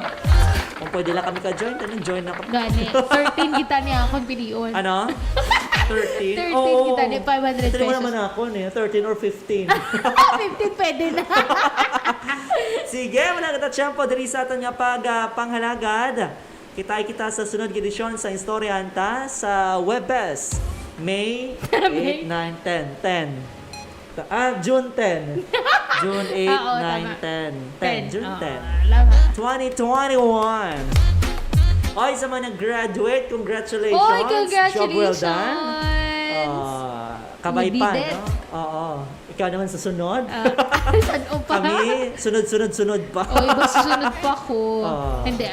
Kung pwede lang kami ka-join, tanong join na kami. Gani. 13 kita niya akong piliyon. Ano? 13? 13 kita niya, 500 Ito mo pesos. naman ako, 13 or 15. 15 pwede na. Sige, wala kita tiyempo diri sa aton nga panghalagad. Kita sa sunod edisyon sa Historianta sa Webes. May 8, 9, 10. 10. June 10. June 8, Oo, 9, 10. 10. June 10. Lama. 2021. Oy, sa mga nag-graduate, congratulations. Oy, Job well congratulations. done. Kabay You pa, did it. no? Oo. Ikaw naman sa sunod. Saan pa? Kami, sunod pa. O, iba susunod pa ko. Oo. Hindi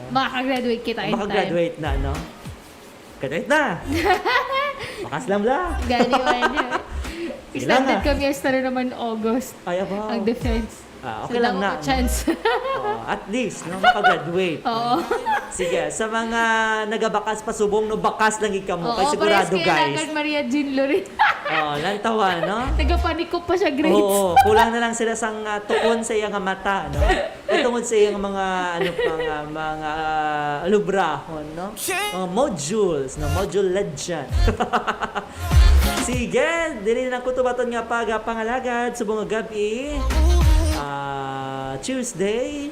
Makagraduate kita in time. Makagraduate na, no? Graduate na! Makaslam lang. Gani man. Sige lang, Extended ha? kami yesterday naman August. Ay, abaw. Ang defense. Okay lang na. Chance. At least, no, makagraduate. Oo. Sige, sa mga nagabakas pa subong, no, bakas lang ikaw mo. Oo, Kay sigurado, parehas kaya guys. kagad Maria Jean Lorin. Lantawa, no? Nagapaniko pa siya grades. Oo, kulang na lang sila sang tukon sa iyang mata, no? Itungod sa iyang mga mga lubrahon, no? Mga modules, no? Module legend. Sige, dili na kutubaton nga pangalagad subong nga gabi. Tuesday,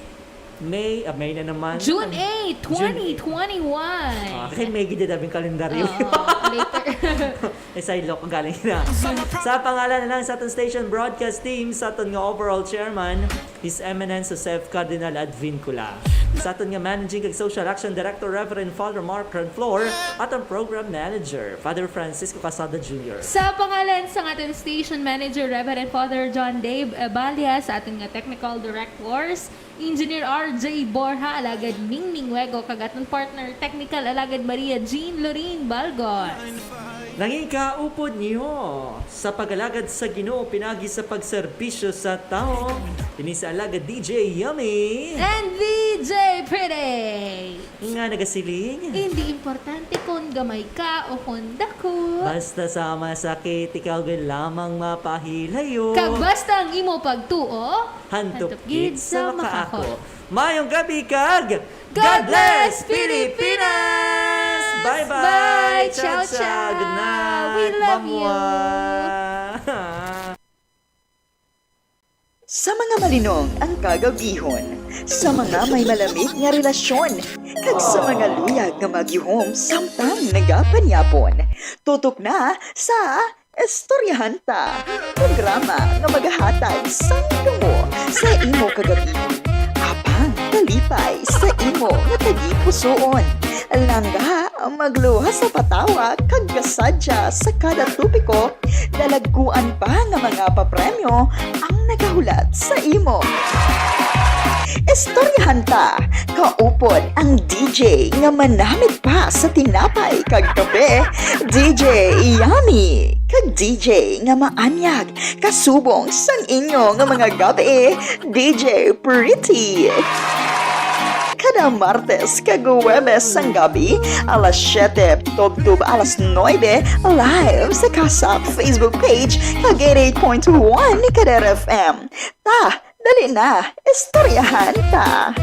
May na naman. June 8, 2021. Kay may gid daming kalendaryo. Later. Isailok ang galing na. Sa pangalan na lang sa aton station broadcast team, sa aton nga overall chairman, His Eminence Joseph Cardinal Advincula. Sa aton nga managing kag social action director Reverend Father Mark Ranflor, aton program manager Father Francisco Casada Jr. Sa pangalan sa ating station manager, Reverend Father John Dave Ebalia, sa ating nga technical directors, Engineer RJ Borja, alagad Mingming Wego, kagatong partner technical, alagad Maria Jean Lorin Balgon. Nanging kaupod niyo sa pagalagad sa Ginoo pinagi sa pagserbisyo sa tao. Dinhi sa alagad DJ Yummy. And VJ Pretty. Nga nagasiling. Hindi importante kung gamay ka o kung dako. Basta sa masakit, ikaw gan lamang mapahilayo. Kag basta ang imo pagtuo, Hantop gid gid sa makako. makaako. Mayong gabi kag God bless Pilipinas! Bye-bye! Bye! Ciao, Ciao! ciao! Good night! We love you! Mamwa! Sa mga malinong ang kagabihon, sa mga may malamig nga relasyon, kag sa mga luyag nga magyuhom samtang nagapanyapon. Tutok na sa Istoryahan Ta, programa nga maghahatag sa mo sa imo kagabihon. Apang talipay sa imo nga tagipusoon. Langga magluha sa patawa kag kasadya sa kada tupiko. Dalagkuan pa nga mga papremyo ang nagahulat sa imo. Istoryahan Ta, kaupod ang DJ nga manamit pa sa tinapay kag kape, DJ Yummy, kag DJ nga maanyag, kasubong sang inyo nga mga gabi, DJ Pretty. Kada Martes kag Huwebes sang gabi, alas 7, tub-tub alas 9, live sa Kasap Facebook page kag 88.1 Kader FM. Ta, dali na, istoryahan ta!